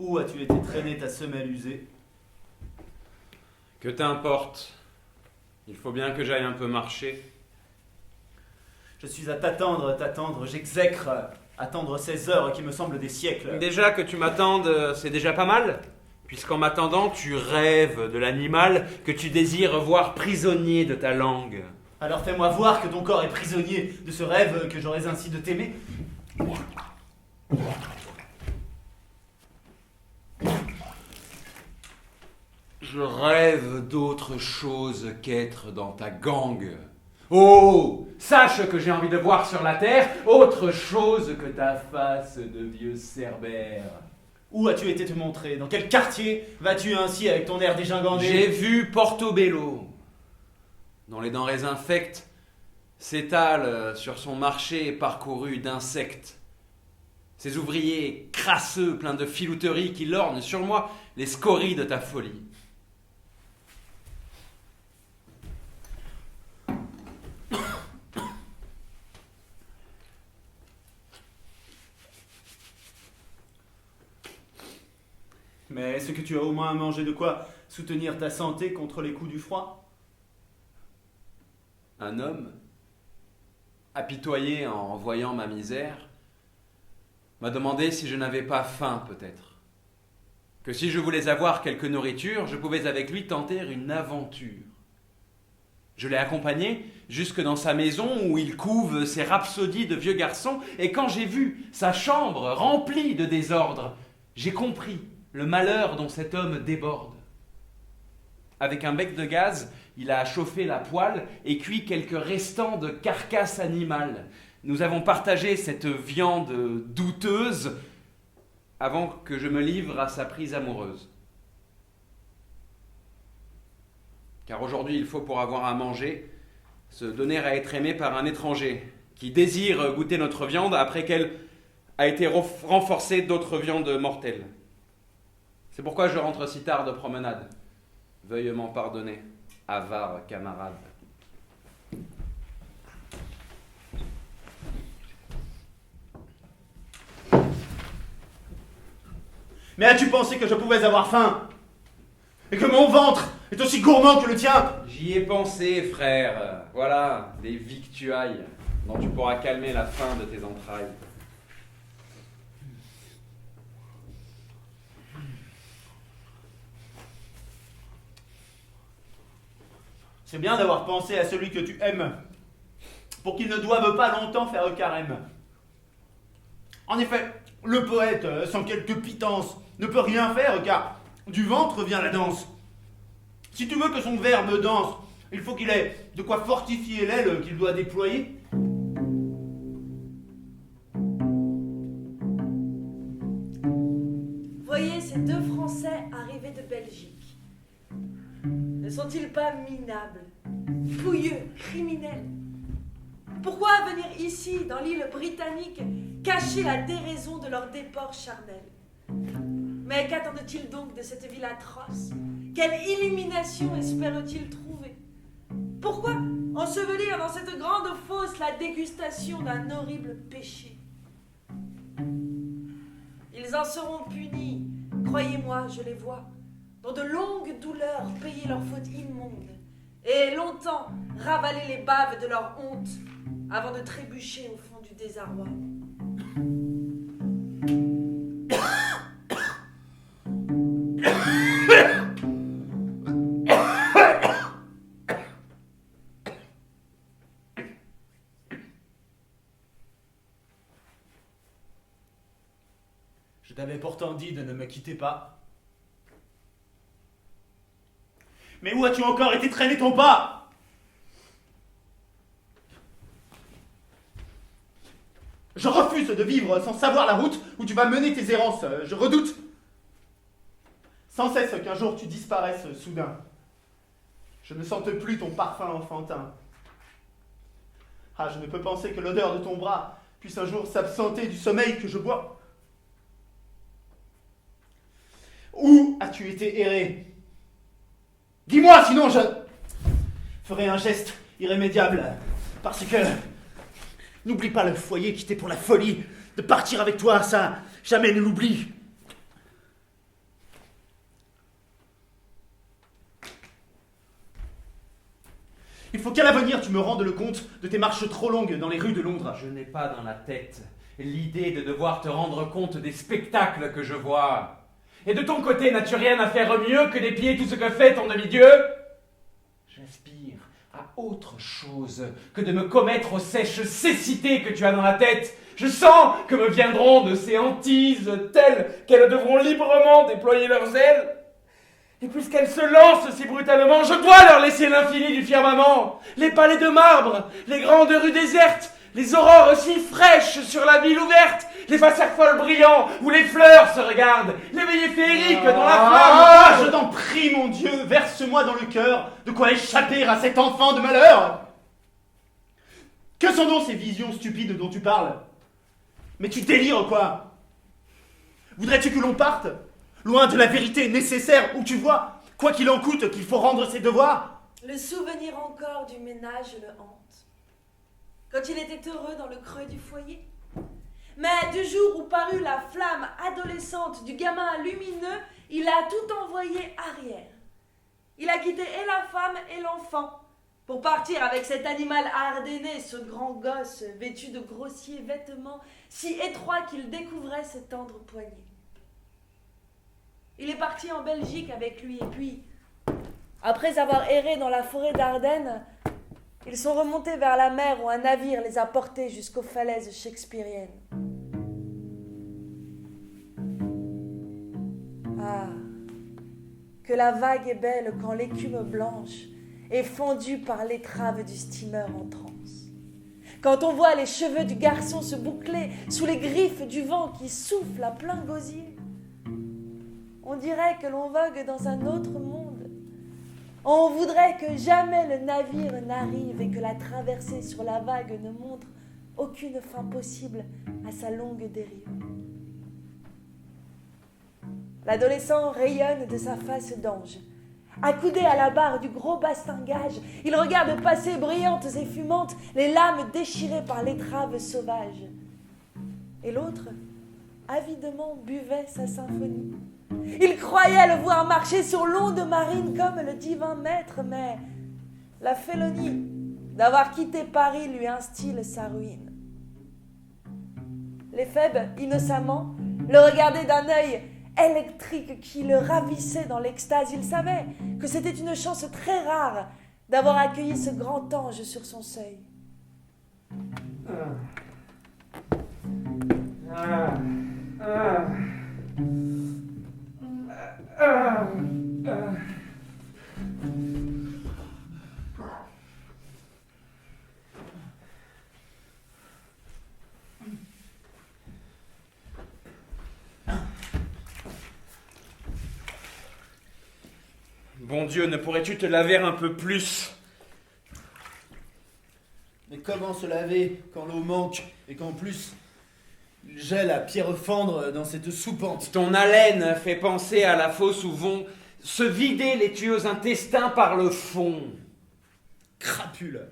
Où as-tu été traîner ta semelle usée? Que t'importe? Il faut bien que j'aille un peu marcher. Je suis à t'attendre, j'exècre attendre ces heures qui me semblent des siècles. Déjà que tu m'attendes, c'est déjà pas mal. Puisqu'en m'attendant, tu rêves de l'animal que tu désires voir prisonnier de ta langue. Alors fais-moi voir que ton corps est prisonnier de ce rêve que j'aurais ainsi de t'aimer. Je rêve d'autre chose qu'être dans ta gangue. Oh, sache que j'ai envie de voir sur la terre autre chose que ta face de vieux cerbère. Où as-tu été te montrer? Dans quel quartier vas-tu ainsi avec ton air dégingandé? J'ai vu Portobello. Dont les denrées infectes s'étalent sur son marché parcouru d'insectes. Ces ouvriers crasseux, pleins de filouteries qui lorgnent sur moi les scories de ta folie. Mais est-ce que tu as au moins mangé de quoi soutenir ta santé contre les coups du froid? Un homme, apitoyé en voyant ma misère, m'a demandé si je n'avais pas faim peut-être. Que si je voulais avoir quelque nourriture, je pouvais avec lui tenter une aventure. Je l'ai accompagné jusque dans sa maison où il couve ses rhapsodies de vieux garçon, et quand j'ai vu sa chambre remplie de désordre, j'ai compris le malheur dont cet homme déborde. Avec un bec de gaz, il a chauffé la poêle et cuit quelques restants de carcasse animale. Nous avons partagé cette viande douteuse avant que je me livre à sa prise amoureuse. Car aujourd'hui, il faut, pour avoir à manger, se donner à être aimé par un étranger qui désire goûter notre viande après qu'elle a été renforcée d'autres viandes mortelles. C'est pourquoi je rentre si tard de promenade. Veuille m'en pardonner, avare camarade. Mais as-tu pensé que je pouvais avoir faim? Et que mon ventre est aussi gourmand que le tien? J'y ai pensé, frère. Voilà, des victuailles dont tu pourras calmer la faim de tes entrailles. C'est bien d'avoir pensé à celui que tu aimes, pour qu'il ne doive pas longtemps faire carême. En effet, le poète, sans quelque pitance, ne peut rien faire, car du ventre vient la danse. Si tu veux que son verbe danse, il faut qu'il ait de quoi fortifier l'aile qu'il doit déployer. Voyez ces deux Français arrivés de Belgique. Ne sont-ils pas minables, fouilleux, criminels? Pourquoi venir ici, dans l'île britannique, cacher la déraison de leur déport charnel? Mais qu'attendent-ils donc de cette ville atroce? Quelle illumination espèrent-ils trouver? Pourquoi ensevelir dans cette grande fosse la dégustation d'un horrible péché? Ils en seront punis, croyez-moi, je les vois, dans de longues douleurs payer leurs fautes immondes, et longtemps ravaler les baves de leur honte, avant de trébucher au fond du désarroi. Je t'avais pourtant dit de ne me quitter pas. Mais où as-tu encore été traîner ton pas? Je refuse de vivre sans savoir la route où tu vas mener tes errances. Je redoute sans cesse qu'un jour tu disparaisses soudain. Je ne sente plus ton parfum enfantin. Ah, je ne peux penser que l'odeur de ton bras puisse un jour s'absenter du sommeil que je bois. Où as-tu été erré? Dis-moi, sinon je ferai un geste irrémédiable. Parce que n'oublie pas le foyer quitté pour la folie. De partir avec toi, ça, jamais ne l'oublie. Il faut qu'à l'avenir tu me rendes le compte de tes marches trop longues dans les rues de Londres. Je n'ai pas dans la tête l'idée de devoir te rendre compte des spectacles que je vois. Et de ton côté, n'as-tu rien à faire mieux que d'épier tout ce que fait ton demi-dieu? J'aspire à autre chose que de me commettre aux sèches cécités que tu as dans la tête. Je sens que me viendront de ces hantises telles qu'elles devront librement déployer leurs ailes. Et puisqu'elles se lancent si brutalement, je dois leur laisser l'infini du firmament, les palais de marbre, les grandes rues désertes, les aurores si fraîches sur la ville ouverte, les folles brillants où les fleurs se regardent, les veillées féeriques dont la flamme... Je t'en prie, mon Dieu, verse-moi dans le cœur de quoi échapper à cet enfant de malheur. Que sont donc ces visions stupides dont tu parles? Mais tu délires, quoi? Voudrais-tu que l'on parte loin de la vérité nécessaire où tu vois, quoi qu'il en coûte, qu'il faut rendre ses devoirs? Le souvenir encore du ménage le hante. Quand il était heureux dans le creux du foyer. Mais du jour où parut la flamme adolescente du gamin lumineux, il a tout envoyé arrière. Il a quitté et la femme et l'enfant pour partir avec cet animal ardéné, ce grand gosse vêtu de grossiers vêtements si étroits qu'il découvrait ses tendres poignets. Il est parti en Belgique avec lui et puis, après avoir erré dans la forêt d'Ardennes, ils sont remontés vers la mer où un navire les a portés jusqu'aux falaises shakespeariennes. Ah, que la vague est belle quand l'écume blanche est fondue par l'étrave du steamer en transe. Quand on voit les cheveux du garçon se boucler sous les griffes du vent qui souffle à plein gosier, on dirait que l'on vogue dans un autre monde. On voudrait que jamais le navire n'arrive et que la traversée sur la vague ne montre aucune fin possible à sa longue dérive. L'adolescent rayonne de sa face d'ange. Accoudé à la barre du gros bastingage, il regarde passer brillantes et fumantes les lames déchirées par l'étrave sauvage. Et l'autre, avidement, buvait sa symphonie. Il croyait le voir marcher sur l'onde marine comme le divin maître, mais la félonie d'avoir quitté Paris lui instille sa ruine. Les Phèbes, innocemment, le regardaient d'un œil électrique qui le ravissait dans l'extase. Il savait que c'était une chance très rare d'avoir accueilli ce grand ange sur son seuil. Bon Dieu, ne pourrais-tu te laver un peu plus? Mais comment se laver quand l'eau manque et qu'en plus il gèle à pierre fendre dans cette soupente? Ton haleine fait penser à la fosse où vont se vider les tuyaux intestins par le fond. Crapule!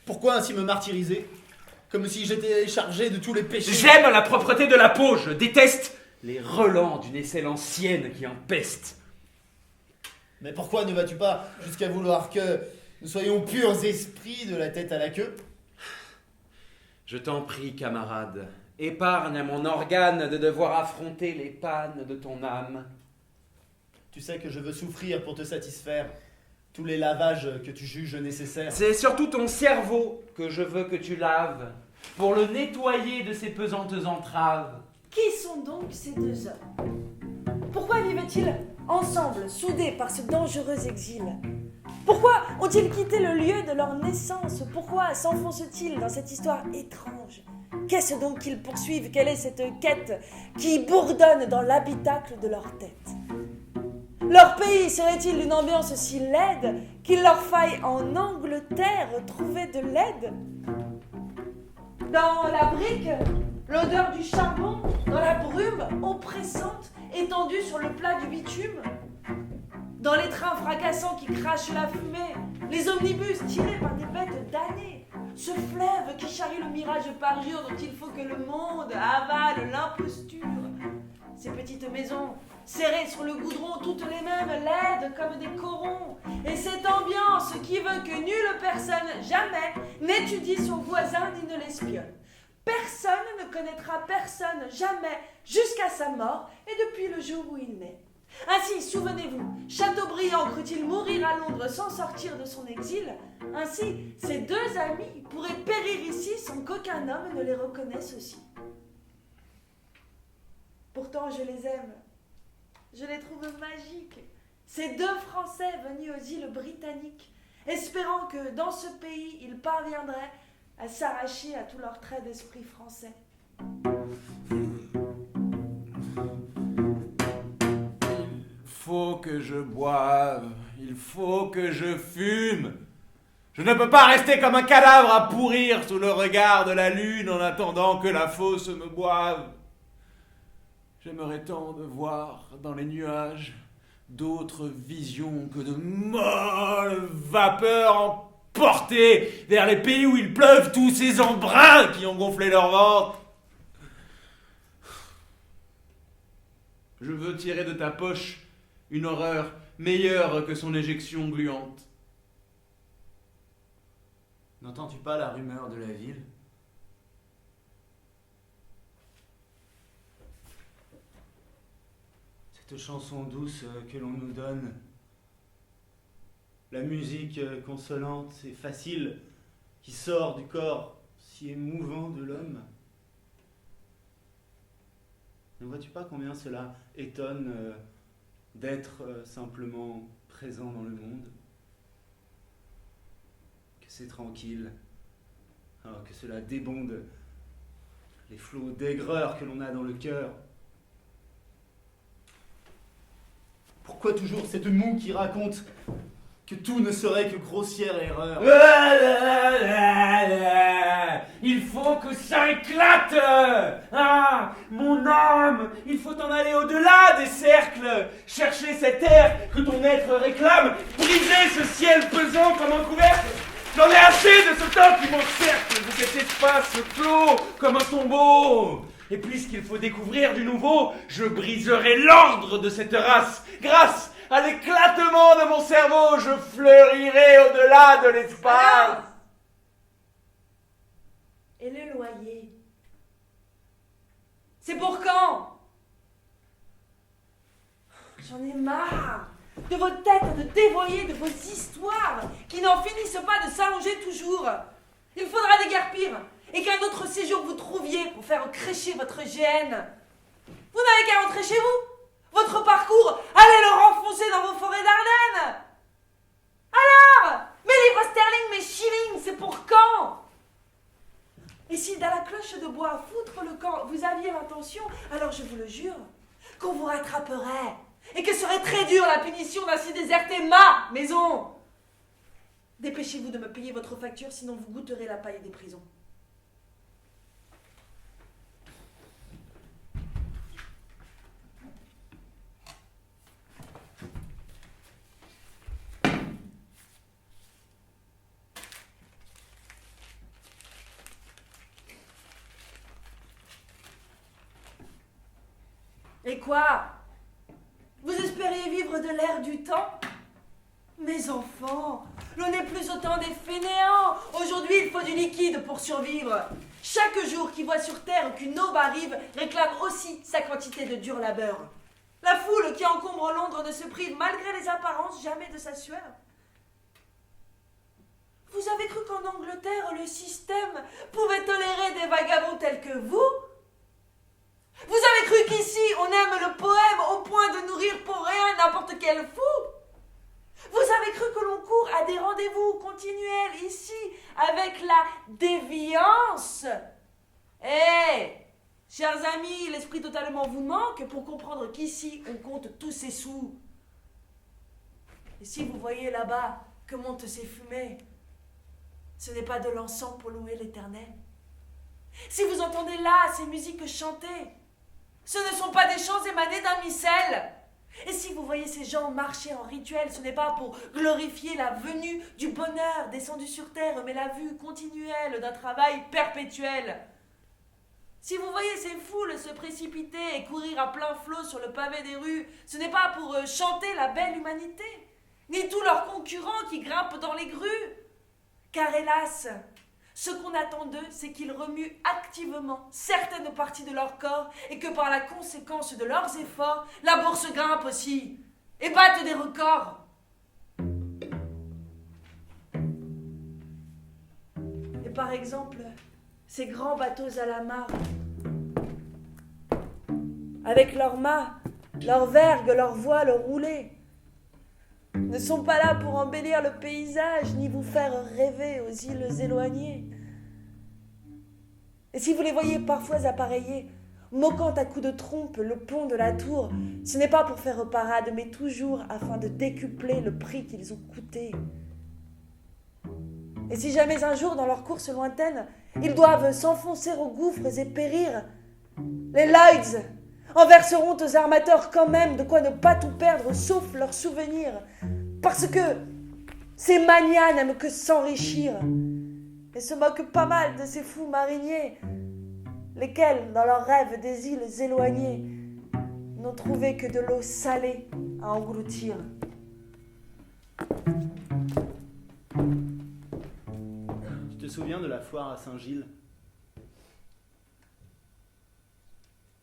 Pourquoi ainsi me martyriser? Comme si j'étais chargé de tous les péchés. J'aime la propreté de la peau, je déteste les relents d'une aisselle ancienne qui empeste. Mais pourquoi ne vas-tu pas jusqu'à vouloir que nous soyons purs esprits de la tête à la queue? Je t'en prie, camarade, épargne à mon organe de devoir affronter les pannes de ton âme. Tu sais que je veux souffrir pour te satisfaire tous les lavages que tu juges nécessaires. C'est surtout ton cerveau que je veux que tu laves, pour le nettoyer de ses pesantes entraves. Qui sont donc ces deux hommes? Pourquoi vivaient-ils ensemble, soudés par ce dangereux exil? Pourquoi ont-ils quitté le lieu de leur naissance? Pourquoi s'enfoncent-ils dans cette histoire étrange? Qu'est-ce donc qu'ils poursuivent? Quelle est cette quête qui bourdonne dans l'habitacle de leur tête? Leur pays serait-il d'une ambiance si laide qu'il leur faille en Angleterre trouver de l'aide? Dans la brique, l'odeur du charbon, dans la brume oppressante étendue sur le plat du bitume, dans les trains fracassants qui crachent la fumée, les omnibus tirés par des bêtes damnées, ce fleuve qui charrie le mirage par jour dont il faut que le monde avale l'imposture, ces petites maisons serrées sur le goudron, toutes les mêmes, laides comme des corons, et cette ambiance qui veut que nulle personne jamais n'étudie son voisin ni ne l'espionne. Personne ne connaîtra personne jamais jusqu'à sa mort et depuis le jour où il naît. Ainsi, souvenez-vous, Chateaubriand crut-il mourir à Londres sans sortir de son exil. Ainsi, ces deux amis pourraient périr ici sans qu'aucun homme ne les reconnaisse aussi. Pourtant, je les aime. Je les trouve magiques. Ces deux Français venus aux îles Britanniques, espérant que dans ce pays, ils parviendraient à s'arracher à tous leurs traits d'esprit français. Il faut que je boive, il faut que je fume. Je ne peux pas rester comme un cadavre à pourrir sous le regard de la lune en attendant que la fosse me boive. J'aimerais tant de voir dans les nuages d'autres visions que de molles vapeurs emportées vers les pays où il pleuve tous ces embruns qui ont gonflé leur ventre. Je veux tirer de ta poche une horreur meilleure que son éjection gluante. N'entends-tu pas la rumeur de la ville? Cette chanson douce que l'on nous donne, la musique consolante et facile qui sort du corps si émouvant de l'homme. Ne vois-tu pas combien cela étonne d'être simplement présent dans le monde? Que c'est tranquille, alors que cela débonde les flots d'aigreur que l'on a dans le cœur. Pourquoi toujours cette moue qui raconte que tout ne serait que grossière erreur? Il faut que ça éclate! Ah, mon âme, il faut en aller au-delà des cercles, chercher cet air que ton être réclame, briser ce ciel pesant comme un couvercle. J'en ai assez de ce temps qui m'encercle, de cet espace clos comme un tombeau. Et puisqu'il faut découvrir du nouveau, je briserai l'ordre de cette race. Grâce à l'éclatement de mon cerveau, je fleurirai au-delà de l'espace. Et le loyer? C'est pour quand? J'en ai marre de vos têtes de dévoyés, de vos histoires qui n'en finissent pas de s'allonger toujours. Il faudra déguerpir et qu'un autre séjour vous trouviez pour faire crécher votre GN. Vous n'avez qu'à rentrer chez vous. Votre parcours, allez le renfoncer dans vos forêts d'Ardennes. Alors, mes livres sterling, mes shillings, c'est pour quand? Et si dans la cloche de bois à foutre le camp, vous aviez l'intention, alors je vous le jure, qu'on vous rattraperait et que serait très dure la punition d'ainsi déserter ma maison. Dépêchez-vous de me payer votre facture, sinon vous goûterez la paille des prisons. Et quoi? Vous espériez vivre de l'air du temps? Mes enfants, l'on n'est plus autant des fainéants. Aujourd'hui, il faut du liquide pour survivre. Chaque jour qui voit sur terre qu'une aube arrive réclame aussi sa quantité de dur labeur. La foule qui encombre Londres ne se prive, malgré les apparences, jamais de sa sueur. Vous avez cru qu'en Angleterre, le système pouvait tolérer des vagabonds tels que vous? Vous avez cru qu'ici, on aime le poème au point de nourrir pour rien n'importe quel fou? Vous avez cru que l'on court à des rendez-vous continuels ici, avec la déviance? Chers amis, l'esprit totalement vous manque pour comprendre qu'ici, on compte tous ces sous. Et si vous voyez là-bas que montent ces fumées, ce n'est pas de l'encens pour louer l'Éternel. Si vous entendez là ces musiques chantées, ce ne sont pas des chants émanés d'un missel. Et si vous voyez ces gens marcher en rituel, ce n'est pas pour glorifier la venue du bonheur descendu sur terre, mais la vue continuelle d'un travail perpétuel. Si vous voyez ces foules se précipiter et courir à plein flot sur le pavé des rues, ce n'est pas pour chanter la belle humanité, ni tous leurs concurrents qui grimpent dans les grues. Car hélas, ce qu'on attend d'eux, c'est qu'ils remuent activement certaines parties de leur corps et que par la conséquence de leurs efforts, la bourse grimpe aussi et batte des records. Et par exemple, ces grands bateaux à la mare, avec leurs mâts, leurs vergues, leurs voiles roulées, ne sont pas là pour embellir le paysage ni vous faire rêver aux îles éloignées. Et si vous les voyez parfois appareillés, moquant à coups de trompe le pont de la tour, ce n'est pas pour faire parade, mais toujours afin de décupler le prix qu'ils ont coûté. Et si jamais un jour, dans leur course lointaine, ils doivent s'enfoncer aux gouffres et périr, les Lloyds en verseront aux armateurs quand même de quoi ne pas tout perdre, sauf leurs souvenirs, parce que ces manias n'aiment que s'enrichir et se moquent pas mal de ces fous mariniers, lesquels, dans leurs rêves des îles éloignées, n'ont trouvé que de l'eau salée à engloutir. Tu te souviens de la foire à Saint-Gilles?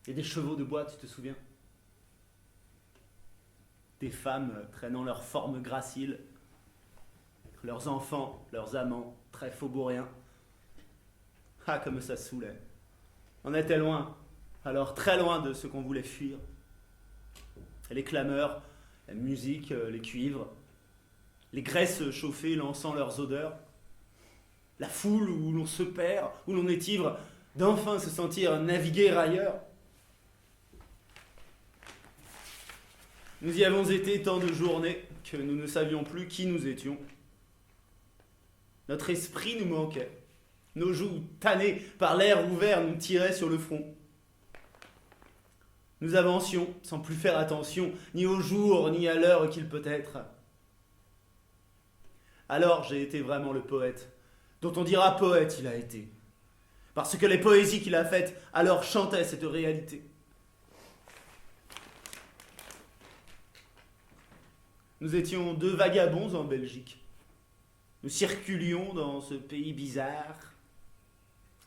Et des chevaux de bois, tu te souviens? Des femmes traînant leurs formes graciles, leurs enfants, leurs amants, très faubouriens. Ah, comme ça saoulait. On était loin, alors très loin de ce qu'on voulait fuir. Et les clameurs, la musique, les cuivres, les graisses chauffées lançant leurs odeurs, la foule où l'on se perd, où l'on est ivre, d'enfin se sentir naviguer ailleurs. Nous y avons été tant de journées que nous ne savions plus qui nous étions. Notre esprit nous manquait. Nos joues tannées par l'air ouvert nous tiraient sur le front. Nous avancions sans plus faire attention ni au jour ni à l'heure qu'il peut être. Alors j'ai été vraiment le poète, dont on dira poète il a été, parce que les poésies qu'il a faites alors chantaient cette réalité. Nous étions deux vagabonds en Belgique. Nous circulions dans ce pays bizarre,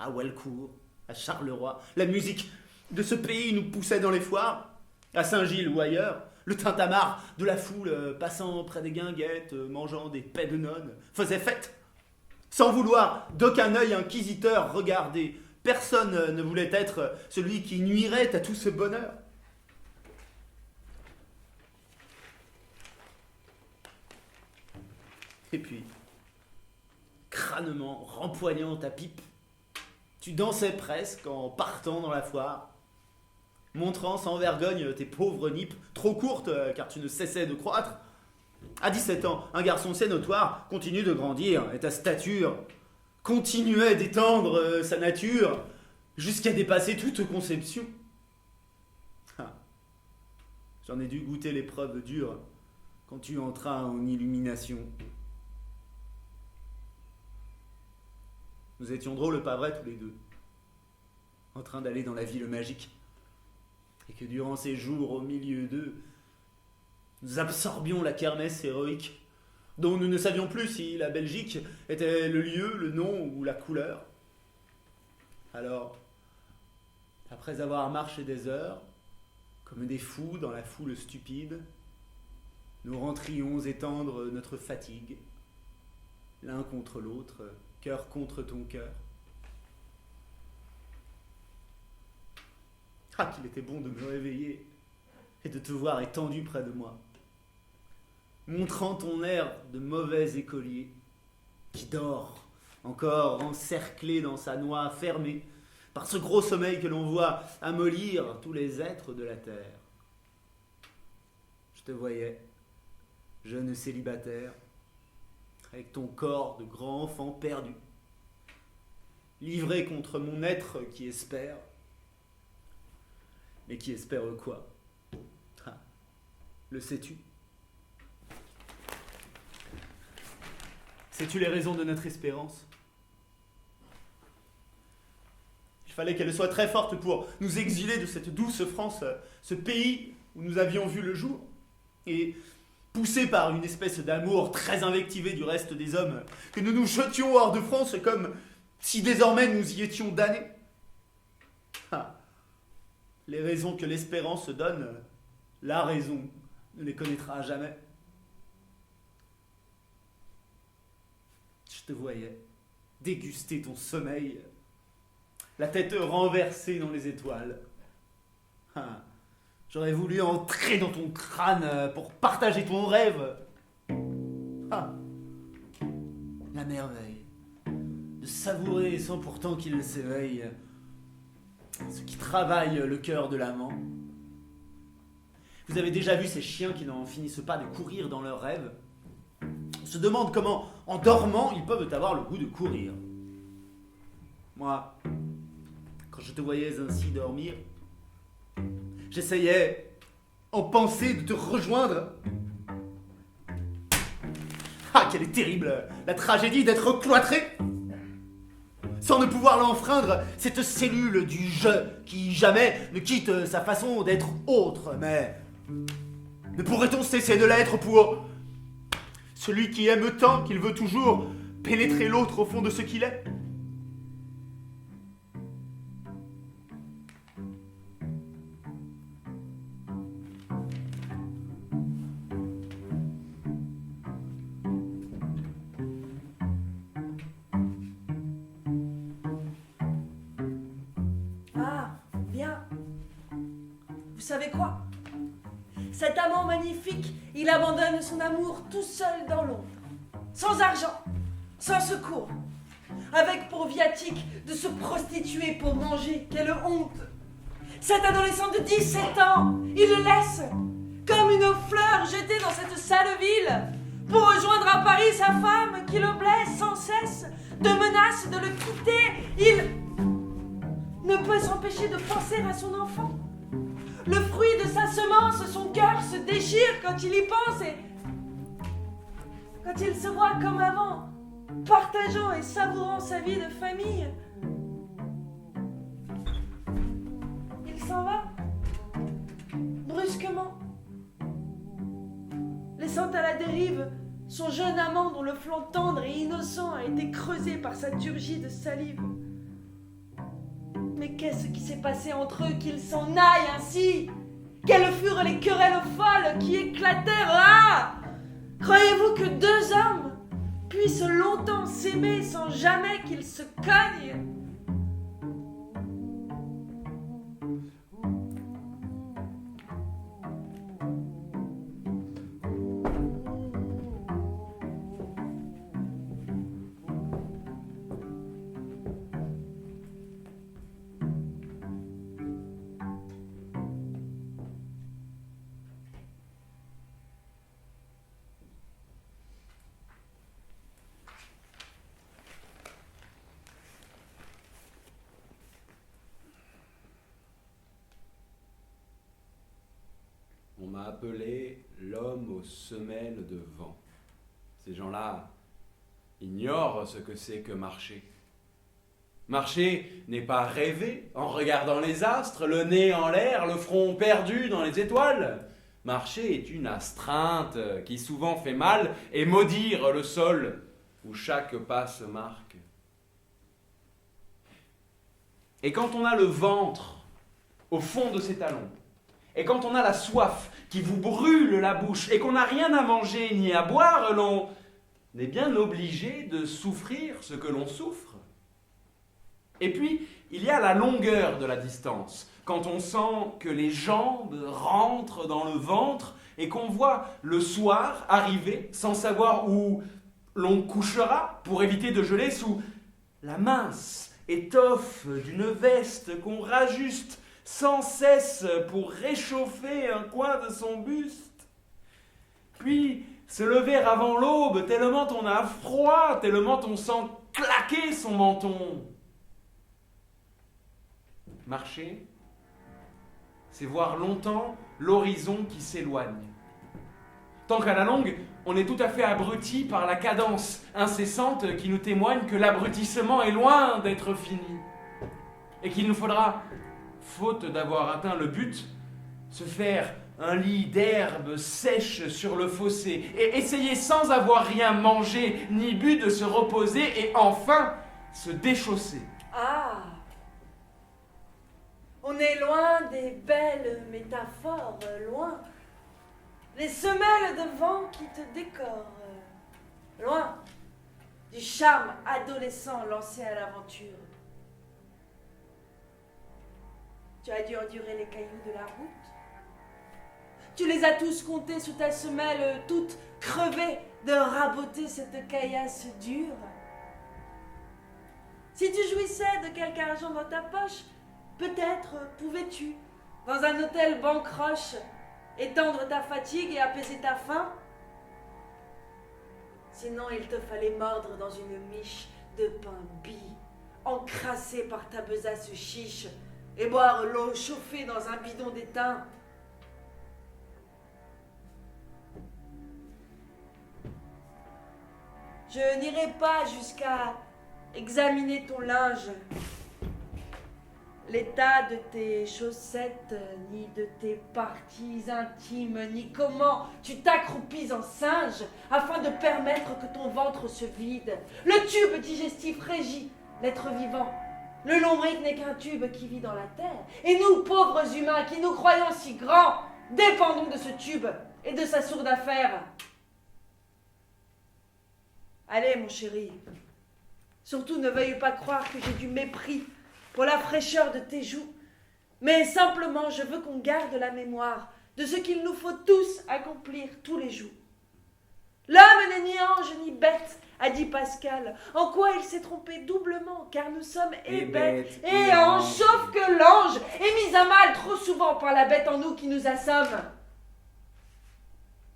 à Walcourt, à Charleroi. La musique de ce pays nous poussait dans les foires, à Saint-Gilles ou ailleurs. Le tintamarre de la foule passant près des guinguettes, mangeant des paix de nonnes, faisait fête. Sans vouloir d'aucun œil inquisiteur regarder, personne ne voulait être celui qui nuirait à tout ce bonheur. Et puis, crânement, rempoignant ta pipe, tu dansais presque en partant dans la foire, montrant sans vergogne tes pauvres nippes, trop courtes car tu ne cessais de croître. À 17 ans, un garçon assez notoire continue de grandir et ta stature continuait d'étendre sa nature jusqu'à dépasser toute conception. Ah. J'en ai dû goûter l'épreuve dure quand tu entras en illumination. Nous étions drôles, pas vrai, tous les deux, en train d'aller dans la ville magique. Et que durant ces jours au milieu d'eux, nous absorbions la kermesse héroïque, dont nous ne savions plus si la Belgique était le lieu, le nom ou la couleur. Alors, après avoir marché des heures, comme des fous dans la foule stupide, nous rentrions étendre notre fatigue, l'un contre l'autre, cœur contre ton cœur. Ah, qu'il était bon de me réveiller et de te voir étendu près de moi, montrant ton air de mauvais écolier qui dort, encore encerclé dans sa noix fermée, par ce gros sommeil que l'on voit amollir tous les êtres de la terre. Je te voyais, jeune célibataire, avec ton corps de grand enfant perdu, livré contre mon être qui espère. Mais qui espère quoi? Ah, le sais-tu? Sais-tu les raisons de notre espérance? Il fallait qu'elle soit très forte pour nous exiler de cette douce France, ce pays où nous avions vu le jour. Et poussés par une espèce d'amour très invectivé du reste des hommes, que nous nous jetions hors de France comme si désormais nous y étions damnés. Ah. Les raisons que l'espérance donne, la raison ne les connaîtra jamais. Je te voyais déguster ton sommeil, la tête renversée dans les étoiles. Ah. J'aurais voulu entrer dans ton crâne pour partager ton rêve. Ah. La merveille de savourer sans pourtant qu'il s'éveille ce qui travaille le cœur de l'amant. Vous avez déjà vu ces chiens qui n'en finissent pas de courir dans leurs rêves? On se demande comment, en dormant, ils peuvent avoir le goût de courir. Moi, quand je te voyais ainsi dormir, j'essayais, en pensée, de te rejoindre. Ah, quelle est terrible la tragédie d'être cloîtré sans ne pouvoir l'enfreindre, cette cellule du je qui jamais ne quitte sa façon d'être autre. Mais ne pourrait-on cesser de l'être pour celui qui aime tant qu'il veut toujours pénétrer l'autre au fond de ce qu'il est? Vous savez quoi? Cet amant magnifique, il abandonne son amour tout seul dans l'ombre, sans argent, sans secours, avec pour viatique de se prostituer pour manger. Quelle honte! Cet adolescent de 17 ans, il le laisse, comme une fleur jetée dans cette sale ville, pour rejoindre à Paris sa femme qui le blesse sans cesse, de menace de le quitter. Il ne peut s'empêcher de penser à son enfant. Le fruit de sa semence, son cœur se déchire quand il y pense et quand il se voit comme avant, partageant et savourant sa vie de famille. Il s'en va, brusquement, laissant à la dérive son jeune amant dont le flanc tendre et innocent a été creusé par sa turgide salive. Mais qu'est-ce qui s'est passé entre eux qu'ils s'en aillent ainsi? Quelles furent les querelles folles qui éclatèrent? Ah! Croyez-vous que deux hommes puissent longtemps s'aimer sans jamais qu'ils se cognent? On m'a appelé l'homme aux semelles de vent. Ces gens-là ignorent ce que c'est que marcher. Marcher n'est pas rêver en regardant les astres, le nez en l'air, le front perdu dans les étoiles. Marcher est une astreinte qui souvent fait mal et maudire le sol où chaque pas se marque. Et quand on a le ventre au fond de ses talons, et quand on a la soif qui vous brûle la bouche et qu'on n'a rien à manger ni à boire, l'on est bien obligé de souffrir ce que l'on souffre. Et puis, il y a la longueur de la distance, quand on sent que les jambes rentrent dans le ventre et qu'on voit le soir arriver sans savoir où l'on couchera pour éviter de geler sous la mince étoffe d'une veste qu'on rajuste sans cesse pour réchauffer un coin de son buste. Puis se lever avant l'aube, tellement on a froid, tellement on sent claquer son menton. Marcher, c'est voir longtemps l'horizon qui s'éloigne. Tant qu'à la longue, on est tout à fait abruti par la cadence incessante qui nous témoigne que l'abrutissement est loin d'être fini et qu'il nous faudra, faute d'avoir atteint le but, se faire un lit d'herbe sèche sur le fossé, et essayer sans avoir rien mangé ni bu de se reposer, et enfin se déchausser. Ah! On est loin des belles métaphores, loin. Les semelles de vent qui te décorent, loin du charme adolescent lancé à l'aventure. Tu as dû endurer les cailloux de la route. Tu les as tous comptés sous ta semelle, toute crevée de raboter cette caillasse dure. Si tu jouissais de quelque argent dans ta poche, peut-être pouvais-tu, dans un hôtel bancroche, étendre ta fatigue et apaiser ta faim. Sinon, il te fallait mordre dans une miche de pain bis, encrassée par ta besace chiche, et boire l'eau chauffée dans un bidon d'étain. Je n'irai pas jusqu'à examiner ton linge, l'état de tes chaussettes, ni de tes parties intimes, ni comment tu t'accroupis en singe afin de permettre que ton ventre se vide. Le tube digestif régit l'être vivant. Le lombric n'est qu'un tube qui vit dans la terre. Et nous, pauvres humains, qui nous croyons si grands, dépendons de ce tube et de sa sourde affaire. Allez, mon chéri, surtout ne veuille pas croire que j'ai du mépris pour la fraîcheur de tes joues, mais simplement je veux qu'on garde la mémoire de ce qu'il nous faut tous accomplir tous les jours. L'homme n'est ni ange ni bête, a dit Pascal, en quoi il s'est trompé doublement, car nous sommes et bêtes et anges, sauf que l'ange est mis à mal trop souvent par la bête en nous qui nous assomme.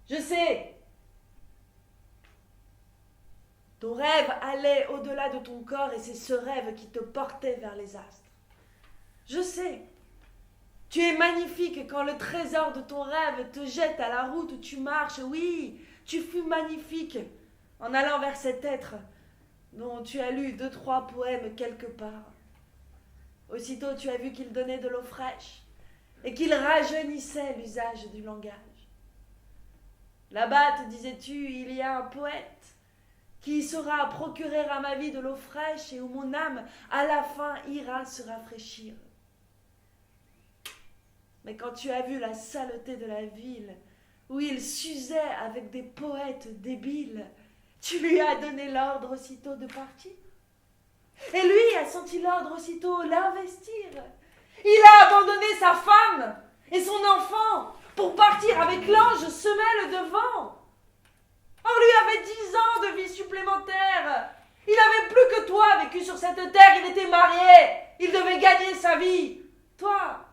Je sais, ton rêve allait au-delà de ton corps et c'est ce rêve qui te portait vers les astres. Je sais, tu es magnifique quand le trésor de ton rêve te jette à la route où tu marches. Oui, tu fus magnifique en allant vers cet être dont tu as lu 2-3 poèmes quelque part. Aussitôt tu as vu qu'il donnait de l'eau fraîche et qu'il rajeunissait l'usage du langage. Là-bas, te disais-tu, il y a un poète qui saura procurer à ma vie de l'eau fraîche et où mon âme, à la fin, ira se rafraîchir. Mais quand tu as vu la saleté de la ville, où il s'usait avec des poètes débiles, tu lui as donné l'ordre aussitôt de partir. Et lui a senti l'ordre aussitôt l'investir. Il a abandonné sa femme et son enfant pour partir avec l'ange semelle de vent. Or, lui avait 10 ans de vie supplémentaire. Il avait plus que toi vécu sur cette terre. Il était marié. Il devait gagner sa vie. Toi,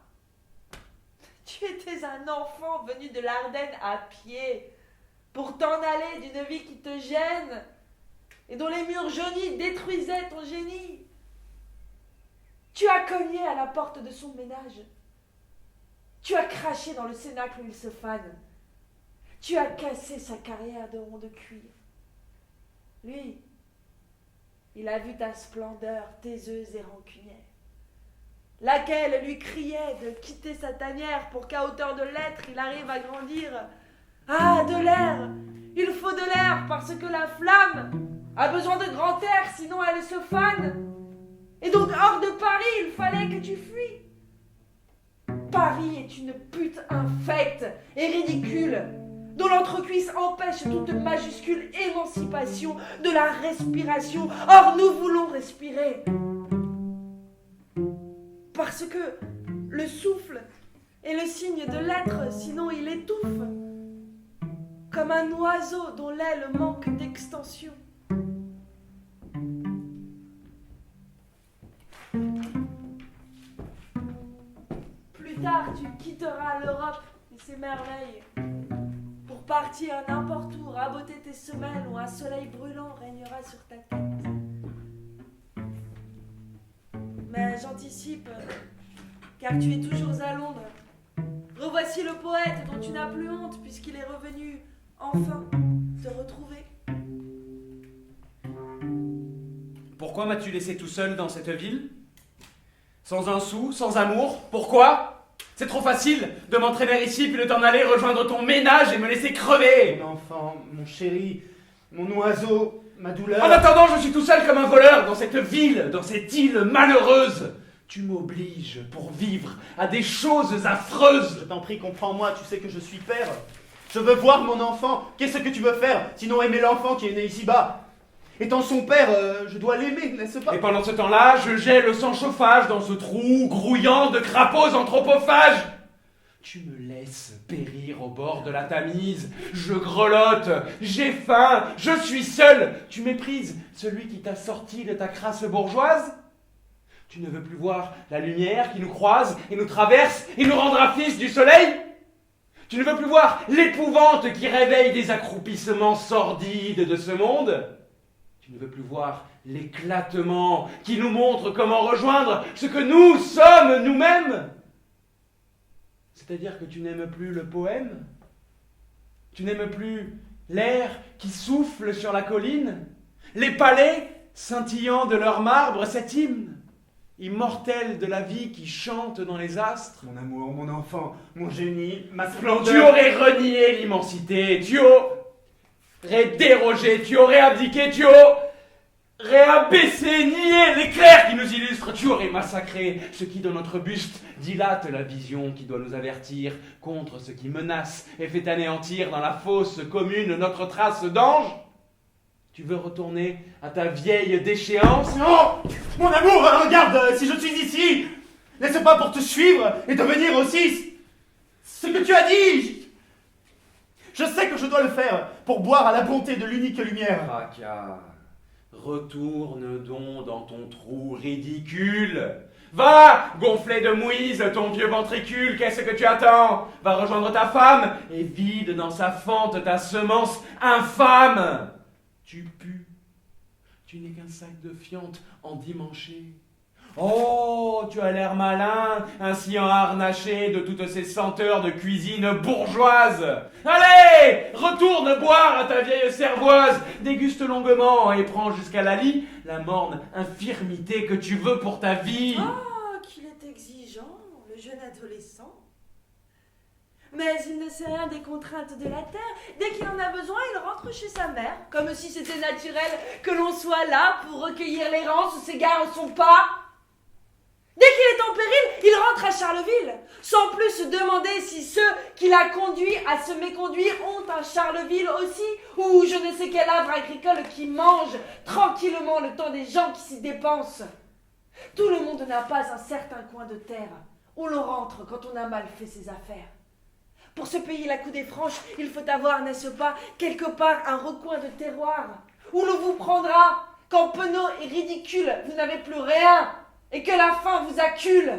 tu étais un enfant venu de l'Ardenne à pied pour t'en aller d'une vie qui te gêne et dont les murs jaunis détruisaient ton génie. Tu as cogné à la porte de son ménage. Tu as craché dans le cénacle où il se fane. Tu as cassé sa carrière de rond de cuir. Lui, il a vu ta splendeur taiseuse et rancunière, laquelle lui criait de quitter sa tanière pour qu'à hauteur de l'être, il arrive à grandir. Ah, de l'air! Il faut de l'air parce que la flamme a besoin de grand air, sinon elle se fane. Et donc, hors de Paris, il fallait que tu fuis. Paris est une pute infecte et ridicule, dont l'entrecuisse empêche toute majuscule émancipation de la respiration. Or, nous voulons respirer. Parce que le souffle est le signe de l'être, sinon il étouffe. Comme un oiseau dont l'aile manque d'extension. Plus tard, tu quitteras l'Europe et ses merveilles pour partir n'importe où, raboter tes semelles où un soleil brûlant régnera sur ta tête. Mais j'anticipe, car tu es toujours à Londres. Revoici le poète dont tu n'as plus honte puisqu'il est revenu enfin te retrouver. Pourquoi m'as-tu laissé tout seul dans cette ville? Sans un sou, sans amour, pourquoi? C'est trop facile de m'entraîner ici puis de t'en aller rejoindre ton ménage et me laisser crever. Mon enfant, mon chéri, mon oiseau, ma douleur. En attendant, je suis tout seul comme un voleur dans cette ville, dans cette île malheureuse. Tu m'obliges pour vivre à des choses affreuses. Je t'en prie, comprends-moi, tu sais que je suis père. Je veux voir mon enfant. Qu'est-ce que tu veux faire, sinon aimer l'enfant qui est né ici-bas? Étant son père, je dois l'aimer, n'est-ce pas? Et pendant ce temps-là, je gèle sans chauffage dans ce trou grouillant de crapauds anthropophages. Tu me laisses périr au bord de la Tamise. Je grelotte, j'ai faim, je suis seul. Tu méprises celui qui t'a sorti de ta crasse bourgeoise? Tu ne veux plus voir la lumière qui nous croise et nous traverse et nous rendra fils du soleil? Tu ne veux plus voir l'épouvante qui réveille des accroupissements sordides de ce monde? Tu ne veux plus voir l'éclatement qui nous montre comment rejoindre ce que nous sommes nous-mêmes? C'est-à-dire que tu n'aimes plus le poème? Tu n'aimes plus l'air qui souffle sur la colline? Les palais scintillant de leur marbre, cet hymne immortel de la vie qui chante dans les astres? Mon amour, mon enfant, mon génie, ma splendeur. Tu aurais renié l'immensité, tu aurais dérogé, tu aurais abdiqué, tu aurais abaissé, nié l'éclair qui nous illustre, tu aurais massacré ce qui dans notre buste dilate la vision qui doit nous avertir contre ce qui menace et fait anéantir dans la fosse commune notre trace d'ange. Tu veux retourner à ta vieille déchéance? Non! Mon amour, regarde, si je suis ici, n'est-ce pas pour te suivre et devenir aussi ce que tu as dit? Je sais que je dois le faire pour boire à la bonté de l'unique lumière. Tracas, retourne donc dans ton trou ridicule. Va gonfler de mouise ton vieux ventricule, qu'est-ce que tu attends? Va rejoindre ta femme et vide dans sa fente ta semence infâme. Tu pues, tu n'es qu'un sac de fientes endimanché. Oh, tu as l'air malin, ainsi enharnaché de toutes ces senteurs de cuisine bourgeoise. Allez, retourne boire à ta vieille cervoise, déguste longuement et prends jusqu'à la lie la morne infirmité que tu veux pour ta vie. Ah, qu'il est exigeant, le jeune adolescent. Mais il ne sait rien des contraintes de la terre. Dès qu'il en a besoin, il rentre chez sa mère, comme si c'était naturel que l'on soit là pour recueillir l'errance où s'égare son pas. Dès qu'il est en péril, il rentre à Charleville, sans plus se demander si ceux qui l'a conduit à se méconduire ont un Charleville aussi, ou je ne sais quel arbre agricole qui mange tranquillement le temps des gens qui s'y dépensent. Tout le monde n'a pas un certain coin de terre où l'on rentre quand on a mal fait ses affaires. Pour se payer la coudée franche, il faut avoir, n'est-ce pas, quelque part un recoin de terroir, où l'on vous prendra, quand penaud et ridicule, vous n'avez plus rien, et que la faim vous accule.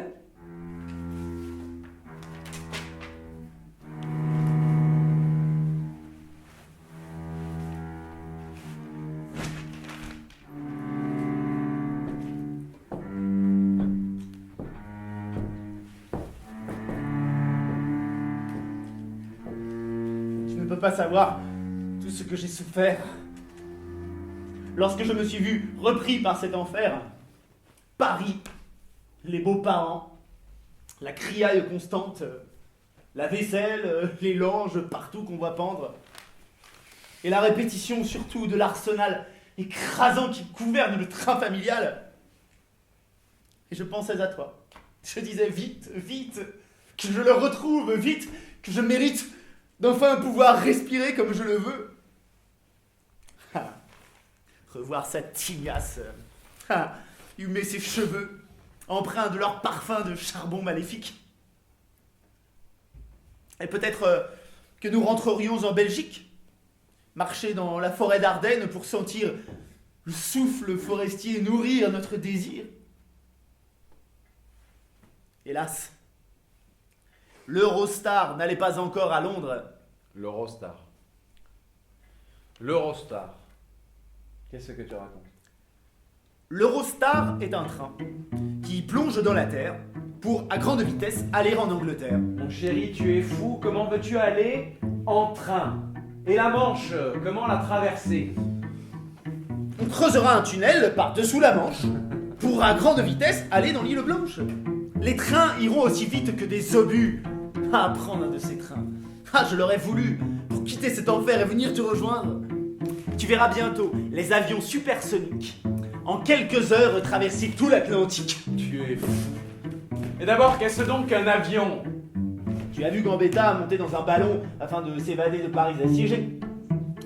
Tu ne peux pas savoir tout ce que j'ai souffert lorsque je me suis vu repris par cet enfer. Paris, les beaux-parents, la criaille constante, la vaisselle, les langes partout qu'on voit pendre, et la répétition surtout de l'arsenal écrasant qui gouverne le train familial. Et je pensais à toi. Je disais vite, vite, que je le retrouve, vite, que je mérite d'enfin pouvoir respirer comme je le veux. Ah, revoir sa tignasse, humer ses cheveux, empreints de leur parfum de charbon maléfique. Et peut-être que nous rentrerions en Belgique, marcher dans la forêt d'Ardennes pour sentir le souffle forestier nourrir notre désir. Hélas, l'Eurostar n'allait pas encore à Londres. L'Eurostar. L'Eurostar. Qu'est-ce que tu racontes? L'Eurostar est un train qui plonge dans la terre pour, à grande vitesse, aller en Angleterre. Mon chéri, tu es fou. Comment veux-tu aller en train? Et la Manche, comment la traverser? On creusera un tunnel par-dessous la Manche pour, à grande vitesse, aller dans l'île Blanche. Les trains iront aussi vite que des obus. À prendre un de ces trains. Ah, je l'aurais voulu pour quitter cet enfer et venir te rejoindre. Tu verras bientôt les avions supersoniques. En quelques heures, traverser tout l'Atlantique. Tu es fou. Et d'abord, qu'est-ce donc qu'un avion? Tu as vu Gambetta monter dans un ballon afin de s'évader de Paris assiégé?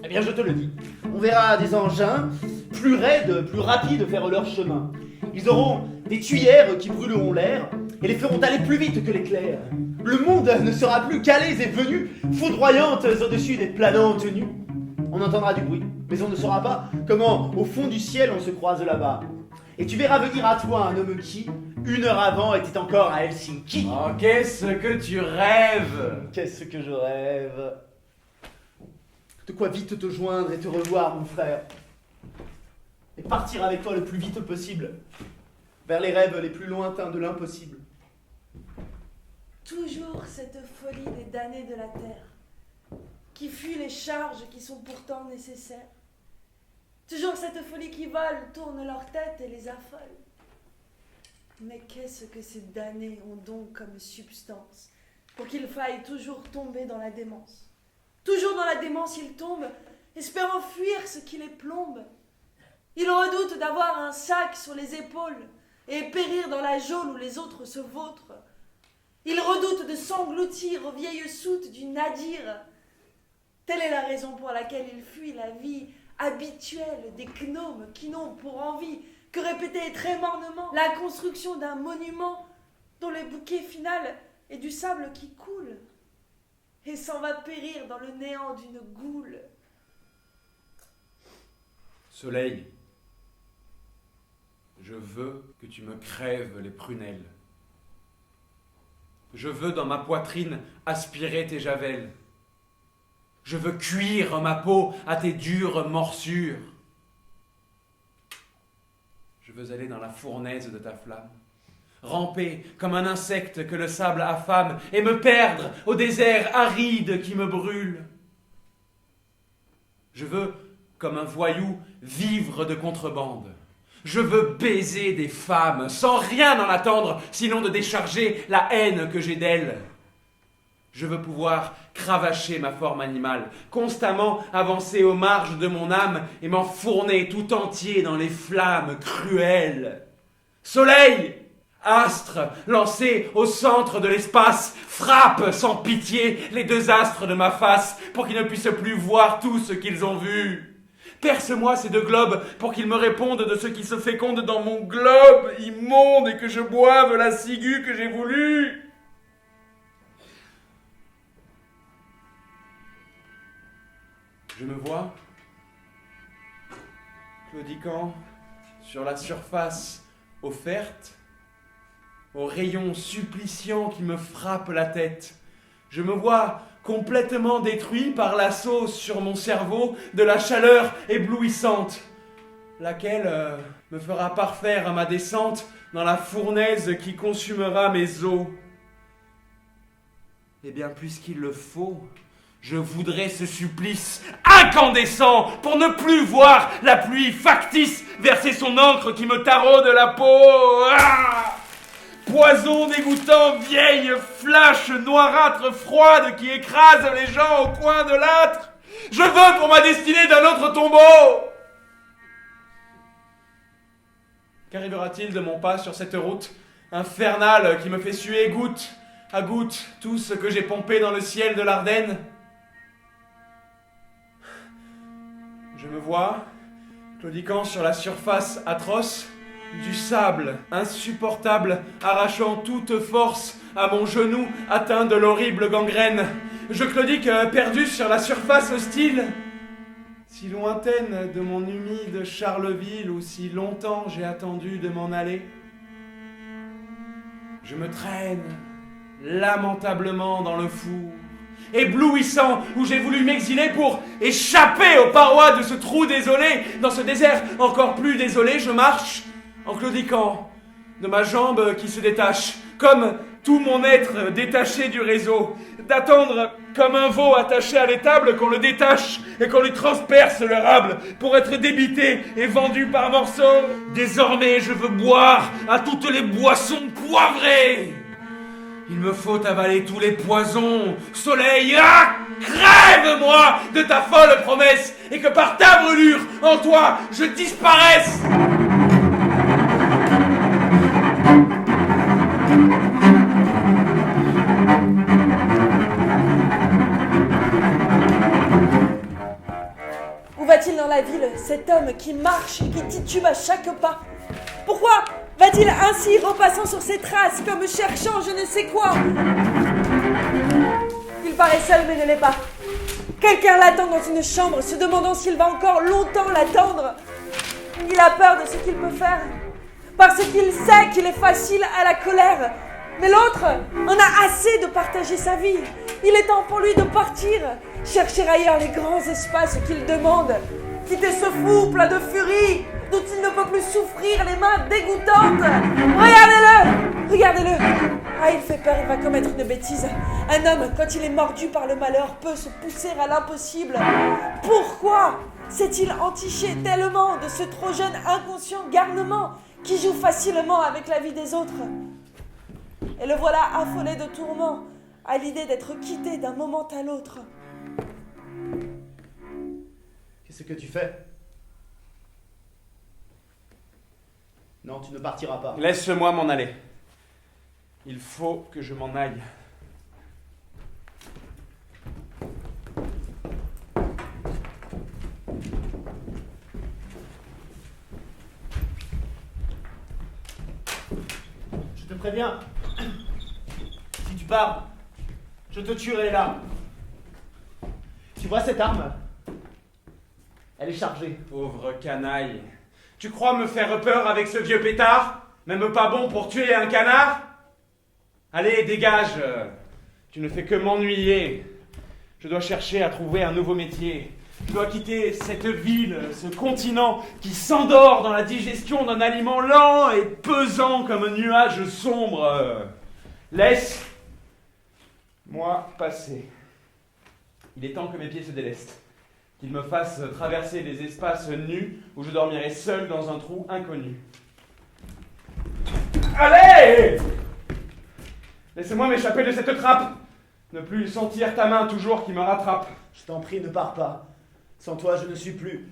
Eh bien, je te le dis. On verra des engins plus raides, plus rapides faire leur chemin. Ils auront des tuyères qui brûleront l'air et les feront aller plus vite que l'éclair. Le monde ne sera plus calées et venues, foudroyantes au-dessus des planantes nues. On entendra du bruit, mais on ne saura pas comment, au fond du ciel, on se croise là-bas. Et tu verras venir à toi un homme qui, 1 heure avant, était encore à Helsinki. Oh, qu'est-ce que tu rêves? Qu'est-ce que je rêve? De quoi vite te joindre et te revoir, mon frère. Et partir avec toi le plus vite possible, vers les rêves les plus lointains de l'impossible. Toujours cette folie des damnés de la terre, qui fuient les charges qui sont pourtant nécessaires. Toujours cette folie qui vole, tourne leur tête et les affole. Mais qu'est-ce que ces damnés ont donc comme substance pour qu'il faille toujours tomber dans la démence? Toujours dans la démence ils tombent, espérant fuir ce qui les plombe. Ils redoutent d'avoir un sac sur les épaules et périr dans la geôle où les autres se vautrent. Ils redoutent de s'engloutir aux vieilles soutes du nadir. Telle est la raison pour laquelle ils fuient la vie habituelle des gnomes qui n'ont pour envie que répéter très mornement la construction d'un monument dont le bouquet final est du sable qui coule et s'en va périr dans le néant d'une goule. Soleil, je veux que tu me crèves les prunelles. Je veux dans ma poitrine aspirer tes javelles. Je veux cuire ma peau à tes dures morsures. Je veux aller dans la fournaise de ta flamme, ramper comme un insecte que le sable affame et me perdre au désert aride qui me brûle. Je veux, comme un voyou, vivre de contrebande. Je veux baiser des femmes sans rien en attendre, sinon de décharger la haine que j'ai d'elles. Je veux pouvoir cravacher ma forme animale, constamment avancer aux marges de mon âme et m'enfourner tout entier dans les flammes cruelles. Soleil, astre, lancé au centre de l'espace, frappe sans pitié les 2 astres de ma face pour qu'ils ne puissent plus voir tout ce qu'ils ont vu. Perce-moi ces 2 globes pour qu'ils me répondent de ce qui se féconde dans mon globe immonde et que je boive la ciguë que j'ai voulu. Je me vois, claudiquant sur la surface offerte, aux rayons suppliciants qui me frappent la tête. Je me vois complètement détruit par l'assaut sur mon cerveau de la chaleur éblouissante, laquelle me fera parfaire à ma descente dans la fournaise qui consumera mes os. Eh bien, puisqu'il le faut, je voudrais ce supplice incandescent pour ne plus voir la pluie factice verser son encre qui me taraude la peau. Ah! Poison dégoûtant, vieille flash noirâtre froide qui écrase les gens au coin de l'âtre. Je veux pour ma destinée d'un autre tombeau. Qu'arrivera-t-il de mon pas sur cette route infernale qui me fait suer goutte à goutte tout ce que j'ai pompé dans le ciel de l'Ardenne? Je me vois, claudiquant sur la surface atroce, du sable insupportable arrachant toute force à mon genou atteint de l'horrible gangrène. Je claudique perdu sur la surface hostile, si lointaine de mon humide Charleville où si longtemps j'ai attendu de m'en aller. Je me traîne lamentablement dans le four éblouissant où j'ai voulu m'exiler pour échapper aux parois de ce trou désolé. Dans ce désert encore plus désolé, je marche en claudiquant de ma jambe qui se détache, comme tout mon être détaché du réseau, d'attendre comme un veau attaché à l'étable qu'on le détache et qu'on lui transperce le rable pour être débité et vendu par morceaux. Désormais, je veux boire à toutes les boissons poivrées. Il me faut avaler tous les poisons. Soleil, crève-moi de ta folle promesse et que par ta brûlure, en toi, je disparaisse. Où va-t-il dans la ville, cet homme qui marche et qui titube à chaque pas? Pourquoi va-t-il ainsi, repassant sur ses traces, comme cherchant je ne sais quoi? Il paraît seul mais ne l'est pas. Quelqu'un l'attend dans une chambre, se demandant s'il va encore longtemps l'attendre. Il a peur de ce qu'il peut faire, parce qu'il sait qu'il est facile à la colère. Mais l'autre en a assez de partager sa vie. Il est temps pour lui de partir, chercher ailleurs les grands espaces qu'il demande, quitter ce fou plein de furie dont il ne peut plus souffrir les mains dégoûtantes. Regardez-le! Regardez-le! Ah, il fait peur, il va commettre une bêtise. Un homme, quand il est mordu par le malheur, peut se pousser à l'impossible. Pourquoi s'est-il entiché tellement de ce trop jeune inconscient garnement qui joue facilement avec la vie des autres? Et le voilà affolé de tourments à l'idée d'être quitté d'un moment à l'autre. Qu'est-ce que tu fais? Non, tu ne partiras pas. Laisse-moi m'en aller. Il faut que je m'en aille. Je te préviens. Si tu pars, je te tuerai là. Tu vois cette arme? Elle est chargée. Pauvre canaille. Tu crois me faire peur avec ce vieux pétard? Même pas bon pour tuer un canard? Allez, dégage. Tu ne fais que m'ennuyer. Je dois chercher à trouver un nouveau métier. Je dois quitter cette ville, ce continent qui s'endort dans la digestion d'un aliment lent et pesant comme un nuage sombre. Laisse-moi passer. Il est temps que mes pieds se délestent. Qu'il me fasse traverser les espaces nus où je dormirai seul dans un trou inconnu. Allez! Laissez-moi m'échapper de cette trappe. Ne plus sentir ta main toujours qui me rattrape. Je t'en prie, ne pars pas. Sans toi, je ne suis plus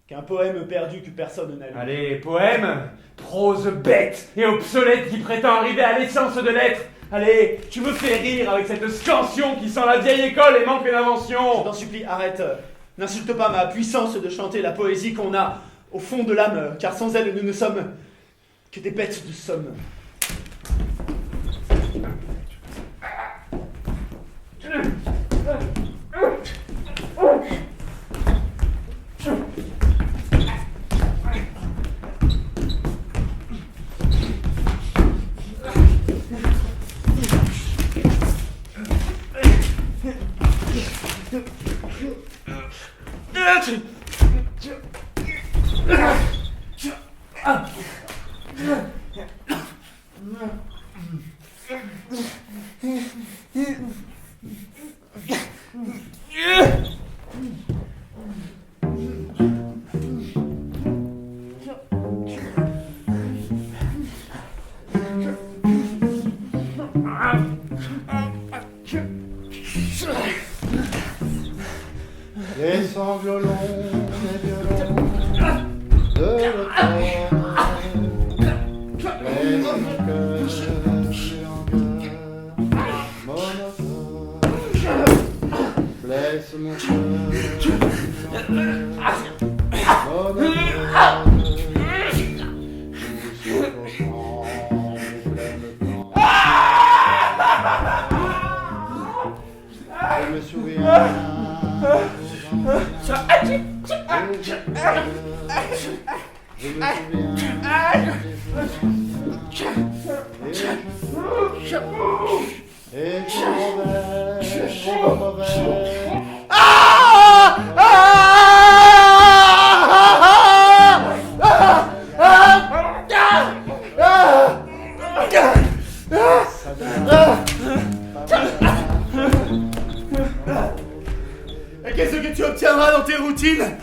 qu'un poème perdu que personne n'a lu. Allez, poème, prose bête et obsolète qui prétend arriver à l'essence de l'être. Allez, tu me fais rire avec cette scansion qui sent la vieille école et manque Je d'invention. t'en supplie, arrête. N'insulte pas ma puissance de chanter la poésie qu'on a au fond de l'âme, car sans elle, nous ne sommes que des bêtes de somme. Les sanglots longs et violents de l'automne laissent mon cœur sur un cœur monotone. Blesse mon cœur sur un cœur monotone. Sous ce cochon de pleine blanche. Je me souviens. Je me souviens reviendras dans tes routines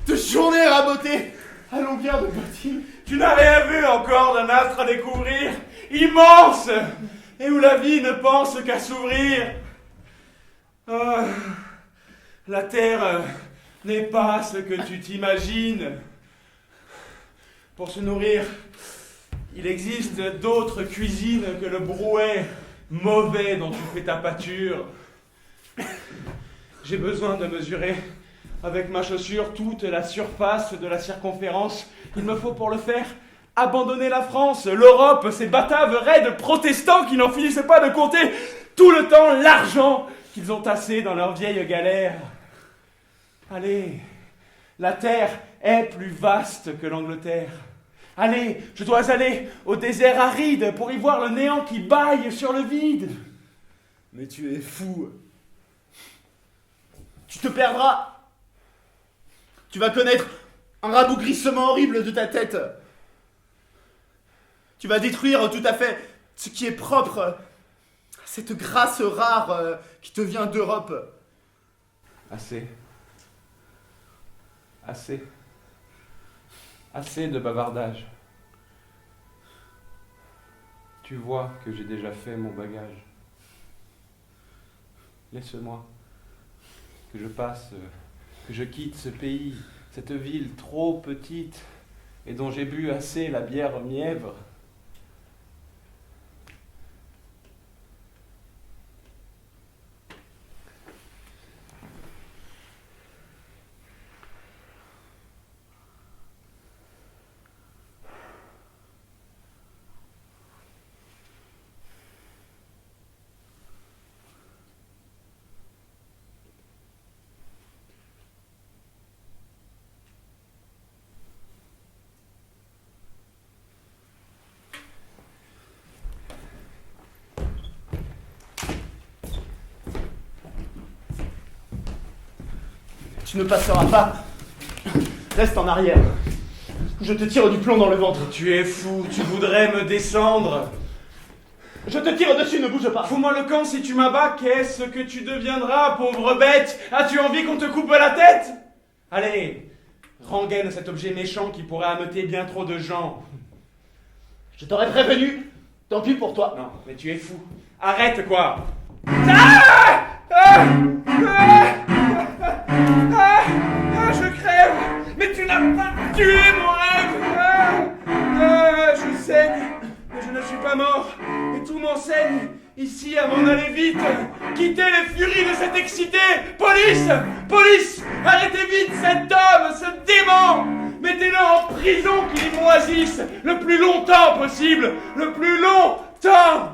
de journées rabotées à longueur de bottines. Tu n'as rien vu encore d'un astre à découvrir, immense, et où la vie ne pense qu'à s'ouvrir. Ah, la terre n'est pas ce que tu t'imagines. Pour se nourrir, il existe d'autres cuisines que le brouet mauvais dont tu fais ta pâture. J'ai besoin de mesurer avec ma chaussure toute la surface de la circonférence. Il me faut pour le faire abandonner la France, l'Europe, ces bataves raides protestants qui n'en finissaient pas de compter tout le temps l'argent qu'ils ont tassé dans leur vieille galère. Allez, la terre est plus vaste que l'Angleterre. Allez, je dois aller au désert aride pour y voir le néant qui bâille sur le vide. Mais tu es fou. Tu te perdras. Tu vas connaître un rabougrissement horrible de ta tête. Tu vas détruire tout à fait ce qui est propre à cette grâce rare qui te vient d'Europe. Assez. Assez. Assez de bavardage. Tu vois que j'ai déjà fait mon bagage. Laisse-moi. Que je passe, que je quitte ce pays, cette ville trop petite et dont j'ai bu assez la bière mièvre. Tu ne passeras pas. Reste en arrière. Je te tire du plomb dans le ventre. Tu es fou, tu voudrais me descendre. Je te tire dessus, ne bouge pas. Fous-moi le camp si tu m'abats, qu'est-ce que tu deviendras, pauvre bête? As-tu envie qu'on te coupe la tête? Allez, rengaine cet objet méchant qui pourrait ameuter bien trop de gens. Je t'aurais prévenu. Tant pis pour toi. Non, mais tu es fou. Arrête, quoi. Ah, je crève. Mais tu n'as pas tué mon rêve. Je saigne, mais je ne suis pas mort. Et tout m'enseigne, ici, à m'en aller vite. Quittez les furies de cet excité. Police, police, arrêtez vite cet homme, ce démon. Mettez-le en prison qu'il y moisisse le plus longtemps possible. Le plus longtemps.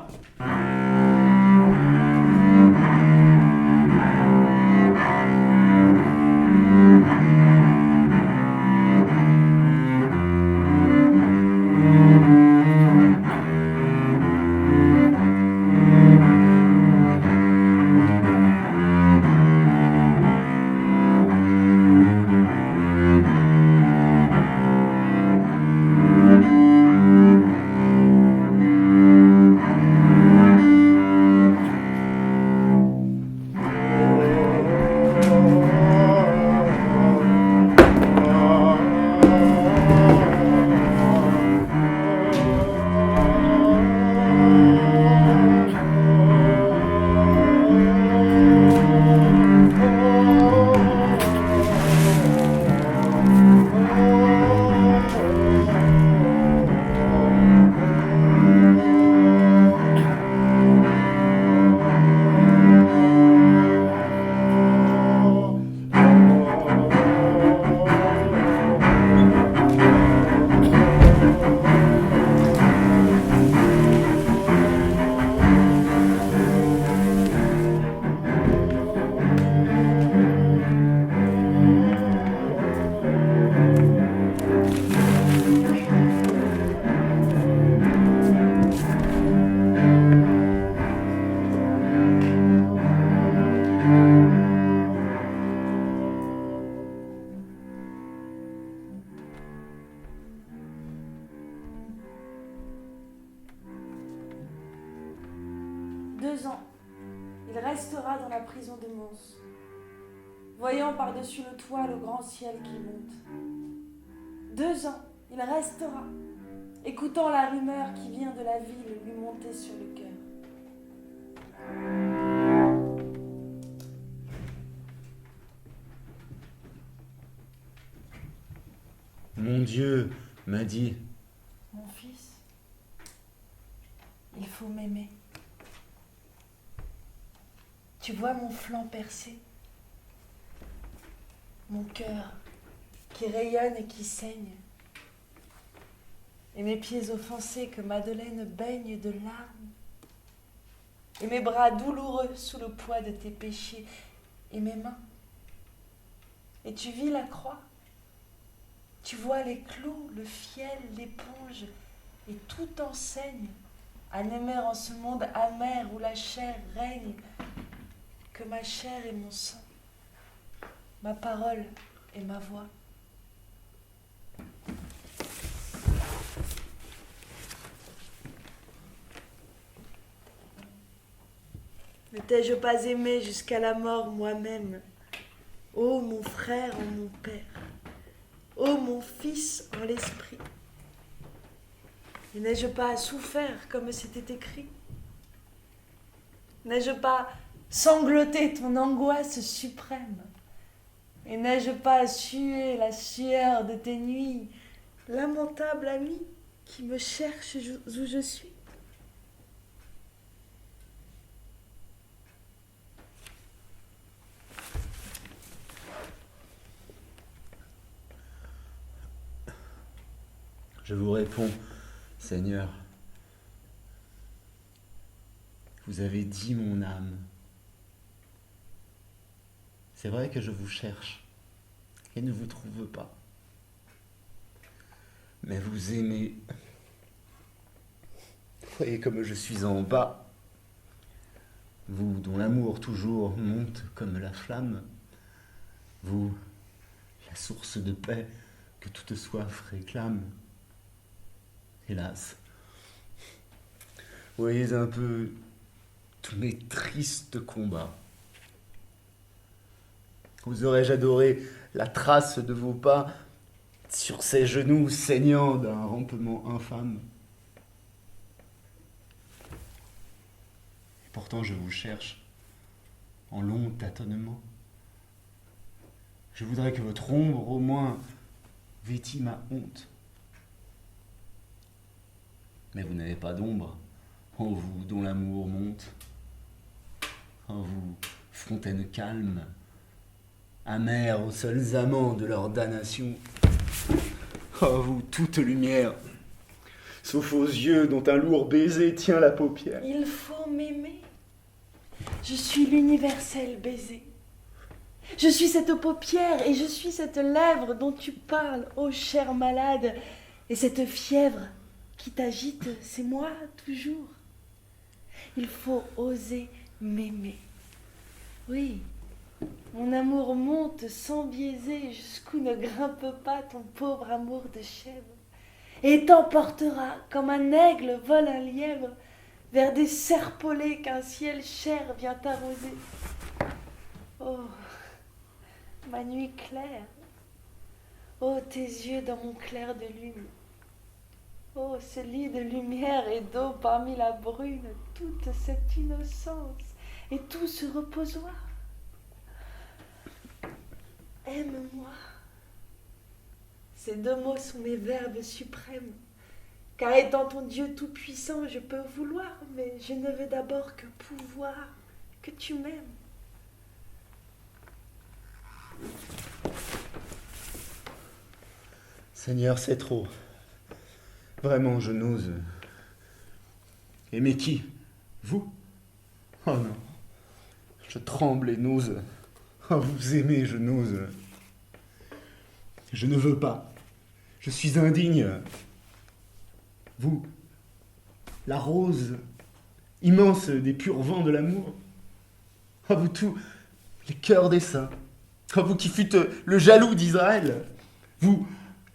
Il restera dans la prison de Mons. voyant par-dessus le toit le grand ciel qui monte. 2 ans, il restera, écoutant la rumeur qui vient de la ville lui monter sur le cœur. Mon Dieu m'a dit, Mon fils, il faut m'aimer. Tu vois mon flanc percé, mon cœur qui rayonne et qui saigne, et mes pieds offensés que Madeleine baigne de larmes, et mes bras douloureux sous le poids de tes péchés, et mes mains. Et tu vis la croix, tu vois les clous, le fiel, l'éponge, et tout enseigne à n'aimer en ce monde amer où la chair règne que ma chair et mon sang, ma parole et ma voix. Ne t'ai-je pas aimé jusqu'à la mort moi-même? Ô mon frère en mon père, ô mon fils en l'esprit. Et n'ai-je pas souffert comme c'était écrit? N'ai-je pas sangloté ton angoisse suprême? Et n'ai-je pas sué la sueur de tes nuits, lamentable ami qui me cherche où je suis? je vous réponds, Seigneur, vous avez dit mon âme. C'est vrai que je vous cherche et ne vous trouve pas. Mais vous aimez. Voyez comme je suis en bas. Vous dont l'amour toujours monte comme la flamme. Vous, la source de paix que toute soif réclame. Hélas, voyez un peu tous mes tristes combats. Vous aurais-je adoré la trace de vos pas sur ces genoux saignants d'un rampement infâme? Et pourtant je vous cherche en long tâtonnement. Je voudrais que votre ombre au moins vêtît ma honte. Mais vous n'avez pas d'ombre, en vous dont l'amour monte, en vous, fontaine calme, amère aux seuls amants de leur damnation, en vous, toute lumière, sauf aux yeux dont un lourd baiser tient la paupière. Il faut m'aimer. Je suis l'universel baiser. Je suis cette paupière et je suis cette lèvre dont tu parles, ô cher malade, et cette fièvre qui t'agite, c'est moi toujours. Il faut oser m'aimer. Oui, mon amour monte sans biaiser jusqu'où ne grimpe pas ton pauvre amour de chèvre, et t'emportera comme un aigle vole un lièvre vers des serpolets qu'un ciel cher vient arroser. Oh, ma nuit claire, oh tes yeux dans mon clair de lune, oh ce lit de lumière et d'eau parmi la brune, toute cette innocence et tout ce reposoir. Aime-moi. Ces 2 mots sont mes verbes suprêmes, car étant ton Dieu tout-puissant, je peux vouloir, mais je ne veux d'abord que pouvoir, que tu m'aimes. Seigneur, c'est trop. Vraiment, je n'ose. Aimer qui? Vous? Oh non. Je tremble et n'ose. Oh, vous aimez, je n'ose. Je ne veux pas. Je suis indigne. Vous, la rose immense des purs vents de l'amour. Oh, vous tous, les cœurs des saints. Oh, vous qui fûtes le jaloux d'Israël. Vous,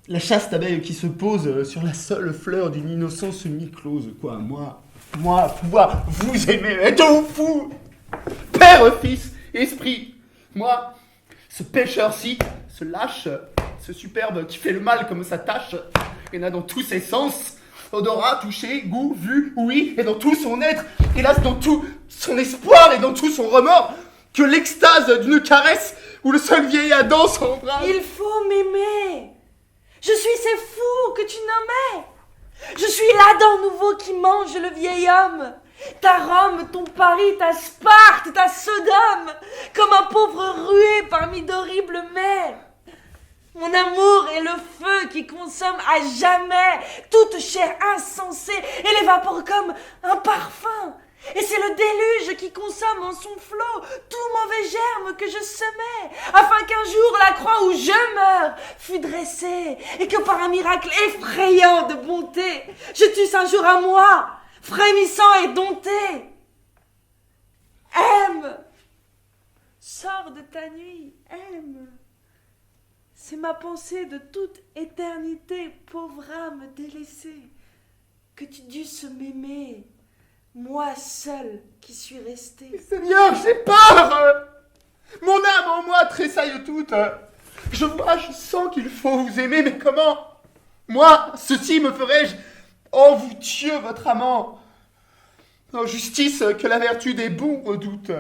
la chaste abeille qui se pose sur la seule fleur d'une innocence mi-close. Quoi, moi, pouvoir vous aimer, êtes-vous fou? Père, Fils, Esprit, moi, Ce pêcheur-ci, ce lâche, ce superbe qui fait le mal comme sa tâche, et n'a dans tous ses sens, odorat, toucher, goût, vue, ouïe, et dans tout son être, hélas dans tout son espoir et dans tout son remords, que l'extase d'une caresse où le seul vieil Adam s'embrasse. Il faut m'aimer. Je suis ces fous que tu nommais. Je suis l'Adam nouveau qui mange le vieil homme. Ta Rome, ton Paris, ta Sparte, ta Sodome, comme un pauvre rué parmi d'horribles mers. Mon amour est le feu qui consomme à jamais toute chair insensée et l'évapore comme un parfum. Et c'est le déluge qui consomme en son flot tout mauvais germe que je semais, afin qu'un jour la croix où je meurs fût dressée, et que par un miracle effrayant de bonté, je tusse un jour à moi, frémissant et dompté. Aime! Sors de ta nuit, aime! C'est ma pensée de toute éternité, pauvre âme délaissée, que tu dusses m'aimer, moi seul qui suis restée. Seigneur, j'ai peur. Mon âme en moi tressaille toute. Je vois, je sens qu'il faut vous aimer, mais comment? Moi, ceci me ferais-je? Oh, vous Dieu, votre amant! En justice, que la vertu des bons redoute.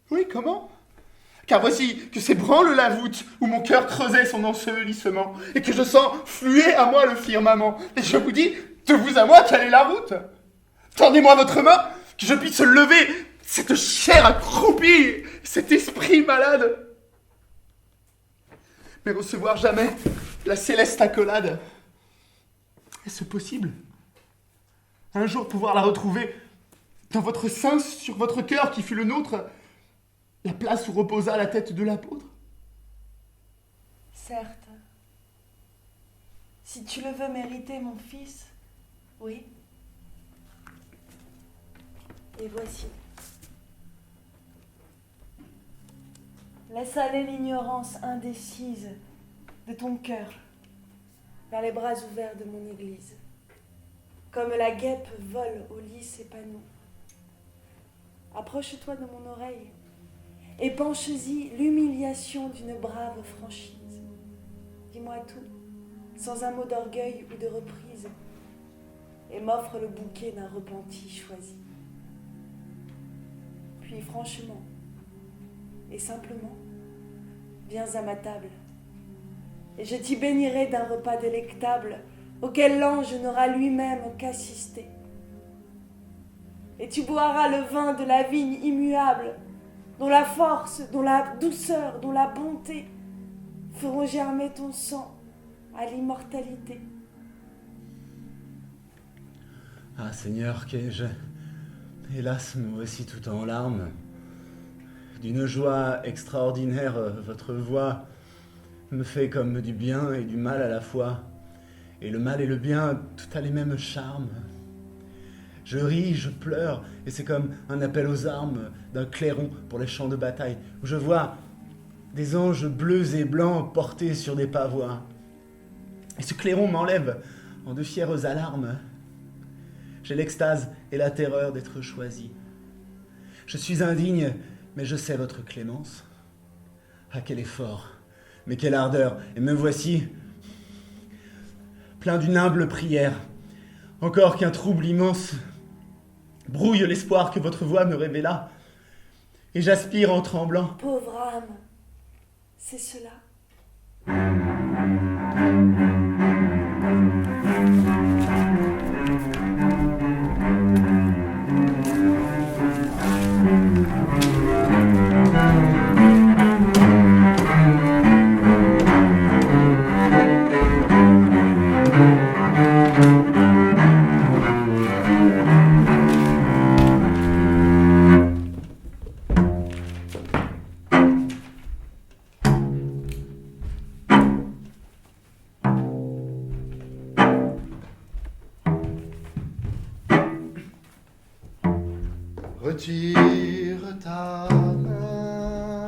Oui, comment? Car voici que s'ébranle la voûte où mon cœur creusait son ensevelissement, et que je sens fluer à moi le firmament. Et je vous dis, de vous à moi, quelle est la route? Tendez-moi votre main, que je puisse lever cette chair accroupie, cet esprit malade. Mais recevoir jamais la céleste accolade. Est-ce possible? Un jour pouvoir la retrouver dans votre sein, sur votre cœur qui fut le nôtre, la place où reposa la tête de l'apôtre? Certes, si tu le veux mériter, mon fils, oui. Et voici. Laisse aller l'ignorance indécise de ton cœur vers les bras ouverts de mon église, comme la guêpe vole au lys épanoui. Approche-toi de mon oreille et penche-y l'humiliation d'une brave franchise. Dis-moi tout, sans un mot d'orgueil ou de reprise, et m'offre le bouquet d'un repenti choisi. Puis franchement et simplement, viens à ma table, et je t'y bénirai d'un repas délectable auquel l'ange n'aura lui-même qu'assister. Et tu boiras le vin de la vigne immuable, dont la force, dont la douceur, dont la bonté feront germer ton sang à l'immortalité. Ah Seigneur, qu'ai-je? Hélas, me voici tout en larmes. D'une joie extraordinaire, votre voix me fait comme du bien et du mal à la fois. Et le mal et le bien, tout a les mêmes charmes. Je ris, je pleure, et c'est comme un appel aux armes d'un clairon pour les champs de bataille, où je vois des anges bleus et blancs portés sur des pavois. Et ce clairon m'enlève en de fières alarmes. J'ai l'extase et la terreur d'être choisi. Je suis indigne, mais je sais votre clémence. Ah, quel effort, mais quelle ardeur, et me voici plein d'une humble prière. Encore qu'un trouble immense brouille l'espoir que votre voix me révéla, et j'aspire en tremblant. Pauvre âme, c'est cela. Retire ta main,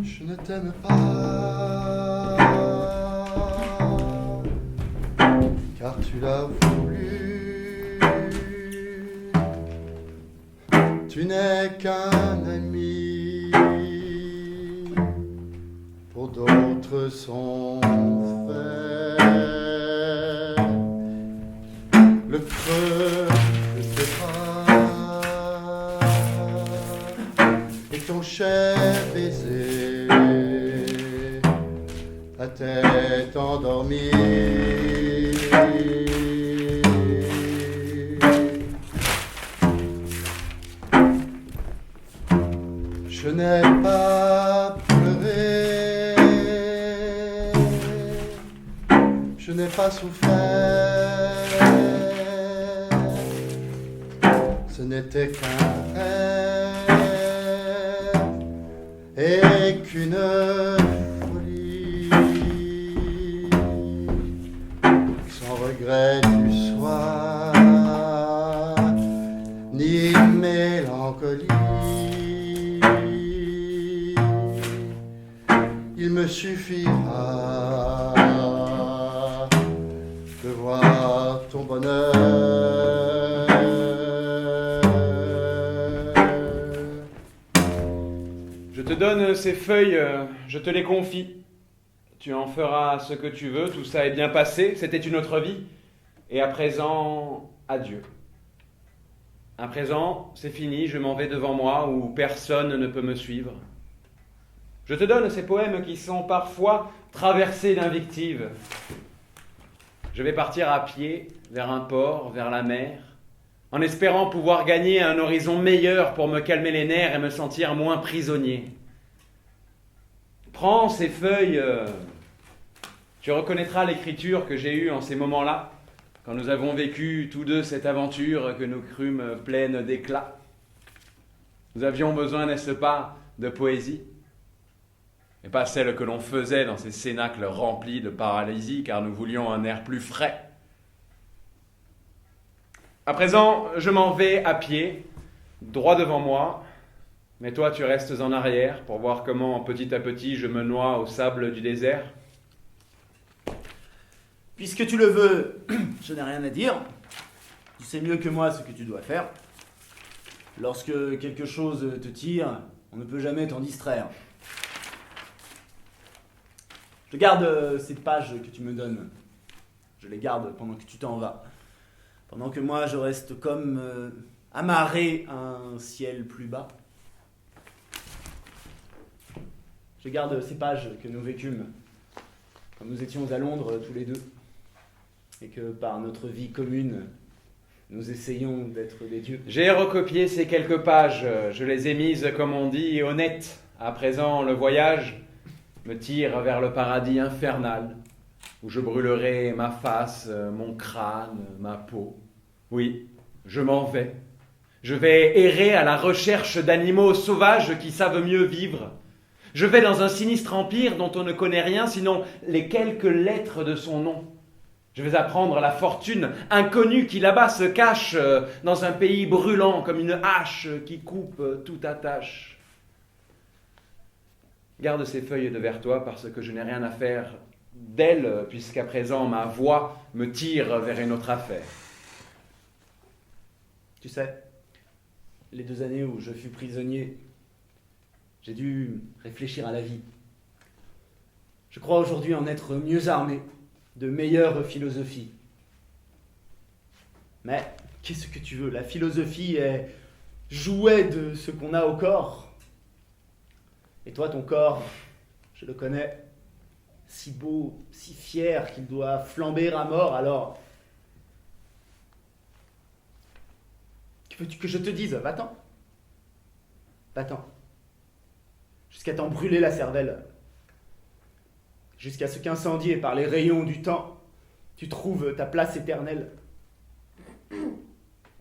je ne t'aime pas, car tu l'as voulu, tu n'es qu'un ami. s'est endormi. Je n'ai pas pleuré, je n'ai pas souffert, ce n'était qu'un rêve et qu'une folie, sans regret du soir, ni mélancolie. Il me suffira de voir ton bonheur. Je te donne ces feuilles, je te les confie. Tu en feras ce que tu veux, tout ça est bien passé, c'était une autre vie. Et à présent, adieu. À présent, c'est fini, je m'en vais devant moi où personne ne peut me suivre. Je te donne ces poèmes qui sont parfois traversés d'invectives. Je vais partir à pied vers un port, vers la mer, en espérant pouvoir gagner un horizon meilleur pour me calmer les nerfs et me sentir moins prisonnier. Prends ces feuilles, tu reconnaîtras l'écriture que j'ai eue en ces moments-là, quand nous avons vécu tous deux cette aventure que nous crûmes pleine d'éclat. Nous avions besoin, n'est-ce pas, de poésie, et pas celle que l'on faisait dans ces cénacles remplis de paralysie, car nous voulions un air plus frais. À présent, je m'en vais à pied, droit devant moi, mais toi tu restes en arrière pour voir comment petit à petit je me noie au sable du désert. Puisque tu le veux, je n'ai rien à dire. Tu sais mieux que moi ce que tu dois faire. Lorsque quelque chose te tire, on ne peut jamais t'en distraire. Je garde ces pages que tu me donnes. Je les garde pendant que tu t'en vas. Pendant que moi, je reste comme amarré à un ciel plus bas. Je garde ces pages que nous vécûmes quand nous étions à Londres tous les deux. Et que par notre vie commune, nous essayons d'être des dieux. J'ai recopié ces quelques pages, je les ai mises, comme on dit, honnêtes. À présent, le voyage me tire vers le paradis infernal, où je brûlerai ma face, mon crâne, ma peau. Oui, je m'en vais. Je vais errer à la recherche d'animaux sauvages qui savent mieux vivre. Je vais dans un sinistre empire dont on ne connaît rien, sinon les quelques lettres de son nom. Je vais apprendre la fortune inconnue qui là-bas se cache dans un pays brûlant comme une hache qui coupe tout attache. Garde ces feuilles devers toi parce que je n'ai rien à faire d'elles, puisqu'à présent ma voix me tire vers une autre affaire. Tu sais, les 2 années où je fus prisonnier, j'ai dû réfléchir à la vie. Je crois aujourd'hui en être mieux armé, de meilleure philosophie. Mais qu'est-ce que tu veux? La philosophie est jouet de ce qu'on a au corps. Et toi, ton corps, je le connais, si beau, si fier qu'il doit flamber à mort, alors... Que veux-tu que je te dise? Va-t'en. Va-t'en. Jusqu'à t'en brûler la cervelle. Jusqu'à ce qu'incendié par les rayons du temps, tu trouves ta place éternelle.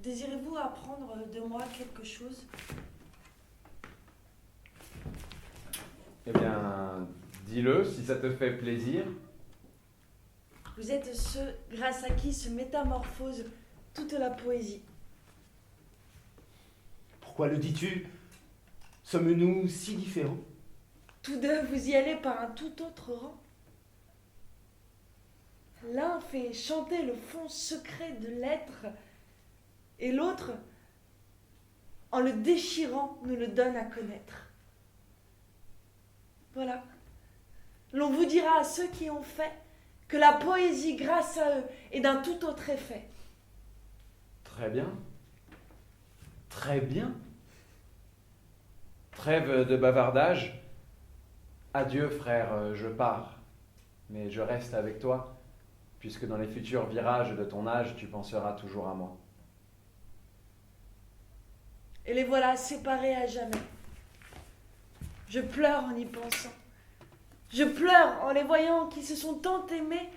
Désirez-vous apprendre de moi quelque chose? Eh bien, dis-le si ça te fait plaisir. Vous êtes ceux grâce à qui se métamorphose toute la poésie. Pourquoi le dis-tu? Sommes-nous si différents? Tous deux, vous y allez par un tout autre rang. L'un fait chanter le fond secret de l'être, et l'autre, en le déchirant, nous le donne à connaître. Voilà. L'on vous dira à ceux qui ont fait que la poésie, grâce à eux, est d'un tout autre effet. Très bien. Très bien. Trêve de bavardage. Adieu, frère, je pars. Mais je reste avec toi, puisque dans les futurs virages de ton âge, tu penseras toujours à moi. Et les voilà séparés à jamais. Je pleure en y pensant. Je pleure en les voyant qui se sont tant aimés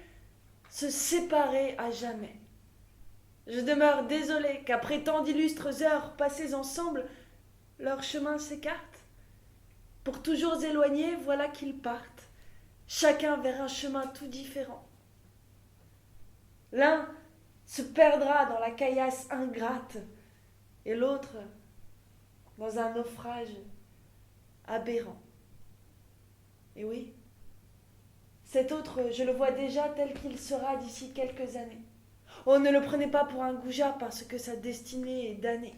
se séparer à jamais. Je demeure désolée qu'après tant d'illustres heures passées ensemble, leur chemin s'écarte. Pour toujours éloignés, voilà qu'ils partent, chacun vers un chemin tout différent. L'un se perdra dans la caillasse ingrate, et l'autre dans un naufrage aberrant. Et oui, cet autre, je le vois déjà tel qu'il sera d'ici quelques années. Oh, ne le prenez pas pour un goujat parce que sa destinée est damnée.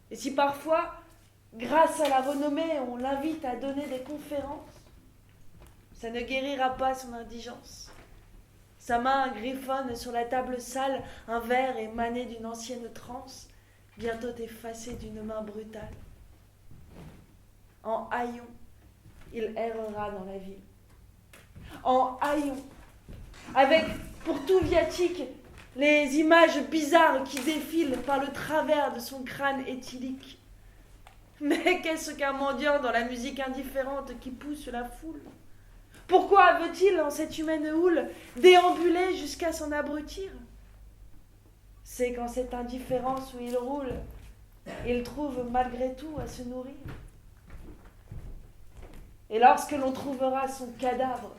Et si parfois, grâce à la renommée, on l'invite à donner des conférences, ça ne guérira pas son indigence. Sa main griffonne sur la table sale un verre émané d'une ancienne transe, bientôt effacé d'une main brutale. En haillons, il errera dans la ville. En haillons, avec pour tout viatique les images bizarres qui défilent par le travers de son crâne éthylique. Mais qu'est-ce qu'un mendiant dans la musique indifférente qui pousse la foule? Pourquoi veut-il, en cette humaine houle, déambuler jusqu'à s'en abrutir? C'est qu'en cette indifférence où il roule, il trouve malgré tout à se nourrir. Et lorsque l'on trouvera son cadavre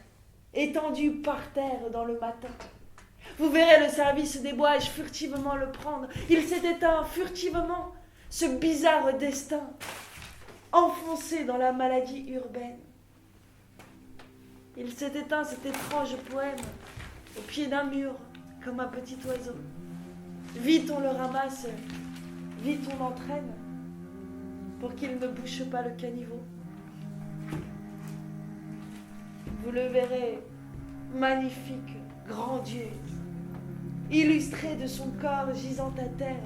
étendu par terre dans le matin, vous verrez le service des bois furtivement le prendre. Il s'est éteint furtivement, ce bizarre destin, enfoncé dans la maladie urbaine. Il s'est éteint, cet étrange poème, au pied d'un mur, comme un petit oiseau. Vite on le ramasse, vite on l'entraîne, pour qu'il ne bouche pas le caniveau. Vous le verrez, magnifique, grandiose, illustré de son corps gisant à terre,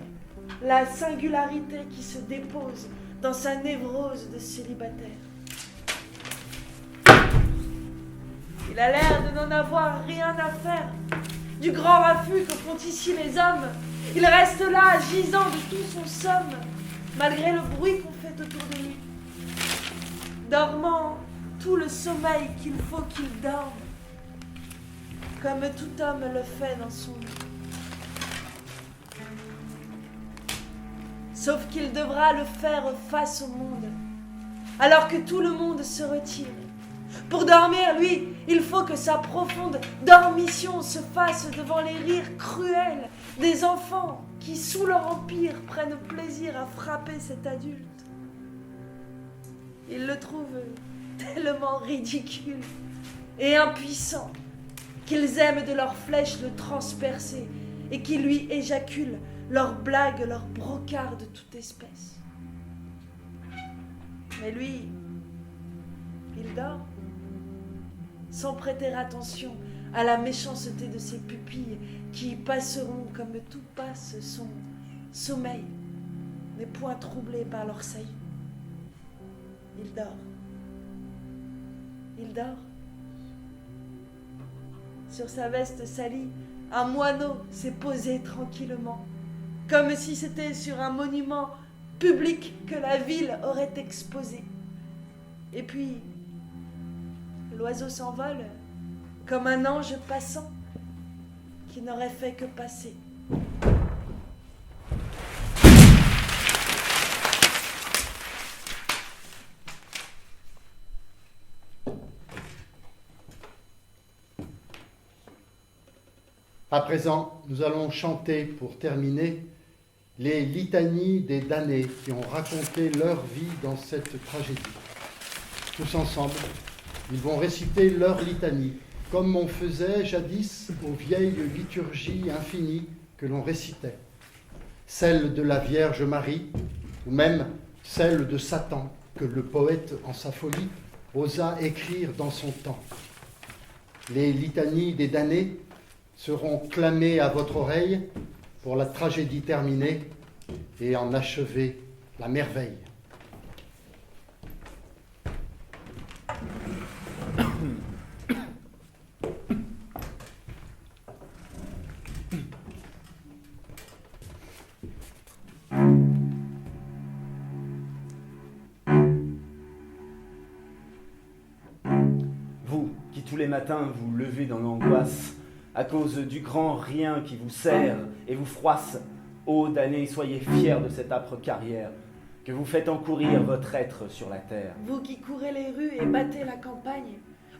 la singularité qui se dépose dans sa névrose de célibataire. Il a l'air de n'en avoir rien à faire du grand raffut que font ici les hommes. Il reste là, gisant de tout son somme, malgré le bruit qu'on fait autour de lui, dormant tout le sommeil qu'il faut qu'il dorme, comme tout homme le fait dans son lit. Sauf qu'il devra le faire face au monde, alors que tout le monde se retire. Pour dormir, lui, il faut que sa profonde dormition se fasse devant les rires cruels des enfants qui, sous leur empire, prennent plaisir à frapper cet adulte. Il le trouve tellement ridicule et impuissant qu'ils aiment de leurs flèches le transpercer et qui lui éjaculent leurs blagues, leurs brocards de toute espèce. Mais lui, il dort, sans prêter attention à la méchanceté de ses pupilles qui passeront comme tout passe son sommeil, mais point troublé par leurs saillies. Il dort. Il dort. Sur sa veste salie, un moineau s'est posé tranquillement, comme si c'était sur un monument public que la ville aurait exposé. Et puis, l'oiseau s'envole comme un ange passant qui n'aurait fait que passer. À présent, nous allons chanter pour terminer les litanies des damnés qui ont raconté leur vie dans cette tragédie. Tous ensemble, ils vont réciter leur litanie, comme on faisait jadis aux vieilles liturgies infinies que l'on récitait. Celle de la Vierge Marie, ou même celle de Satan, que le poète, en sa folie, osa écrire dans son temps. Les litanies des damnés seront clamées à votre oreille pour la tragédie terminée et en achever la merveille. les matins vous levez dans l'angoisse à cause du grand rien qui vous serre et vous froisse. Ô damnés, soyez fiers de cette âpre carrière que vous faites encourir votre être sur la terre. Vous qui courez les rues et battez la campagne,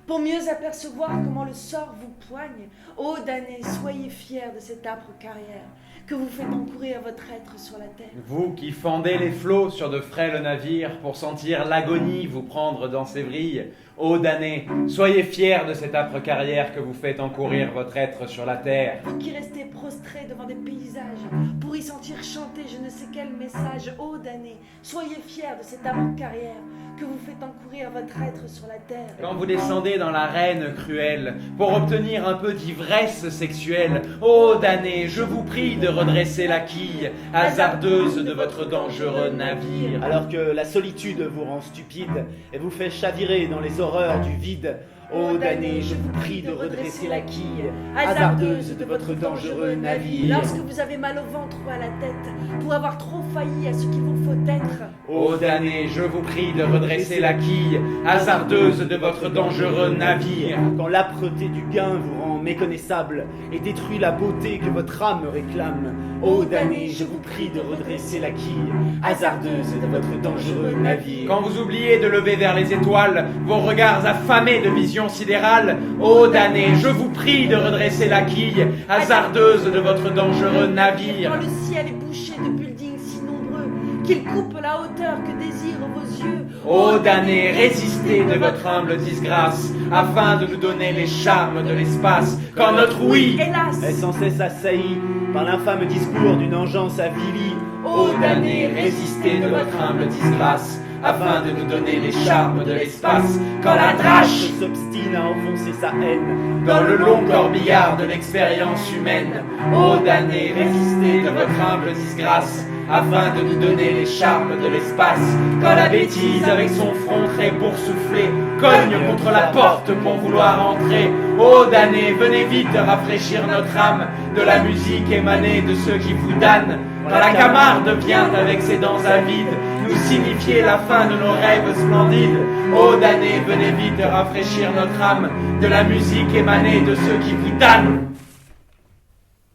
pour mieux apercevoir comment le sort vous poigne, ô damnés, soyez fiers de cette âpre carrière que vous faites encourir votre être sur la terre. Vous qui fendez les flots sur de frêles navires pour sentir l'agonie vous prendre dans ses vrilles, ô damnés, soyez fiers de cette âpre carrière que vous faites encourir votre être sur la terre. Vous qui restez prostrés devant des paysages pour y sentir chanter je ne sais quel message, ô damnés, soyez fiers de cette âpre carrière que vous faites encourir votre être sur la terre. Quand vous descendez dans l'arène cruelle pour obtenir un peu d'ivresse sexuelle, ô damnés, je vous prie de redresser la quille hasardeuse de votre dangereux navire. Alors que la solitude vous rend stupide et vous fait chavirer dans les horreurs du vide, ô damnés, je vous prie de redresser la quille hasardeuse de votre dangereux navire. Lorsque vous avez mal au ventre ou à la tête pour avoir trop failli à ce qu'il vous faut être, ô damnés, je vous prie de redresser la quille hasardeuse de votre dangereux navire. Quand l'âpreté du gain vous rend méconnaissable et détruit la beauté que votre âme réclame, ô damnés, je vous prie de redresser la quille hasardeuse de votre dangereux navire. Quand vous oubliez de lever vers les étoiles vos regards affamés de visions sidérales, ô damnés, je vous prie de redresser la quille hasardeuse de votre dangereux navire. quand le ciel est bouché de buildings si nombreux qu'il coupe la hauteur que désirent vos yeux, ô damnés, résistez de votre humble disgrâce afin de nous donner les charmes de l'espace. Quand notre oui hélas, est sans cesse assailli par l'infâme discours d'une engeance avilie, ô damnés, résistez de votre humble disgrâce afin de nous donner les charmes de l'espace. Quand la drache s'obstine à enfoncer sa haine dans le long corbillard de l'expérience humaine, ô damnés, résistez de votre humble disgrâce afin de nous donner les charmes de l'espace. Quand la bêtise avec son front très boursouflé cogne contre la porte pour vouloir entrer, ô damnés, venez vite rafraîchir notre âme de la musique émanée de ceux qui vous damnent. Quand la camarde vient avec ses dents avides nous signifier la fin de nos rêves splendides, ô damnés, venez vite rafraîchir notre âme de la musique émanée de ceux qui vous damnent.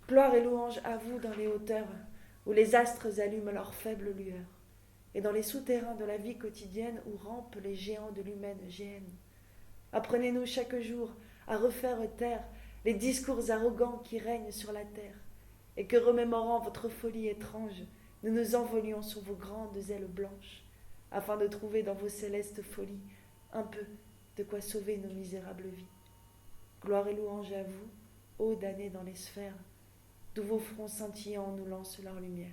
gloire et louange à vous dans les hauteurs où les astres allument leur faible lueur, et dans les souterrains de la vie quotidienne où rampent les géants de l'humaine géhenne. Apprenez-nous chaque jour à refaire taire les discours arrogants qui règnent sur la terre, et que remémorant votre folie étrange, nous nous envolions sur vos grandes ailes blanches, afin de trouver dans vos célestes folies un peu de quoi sauver nos misérables vies. Gloire et louange à vous, ô damnés dans les sphères, d'où vos fronts scintillants nous lancent leur lumière.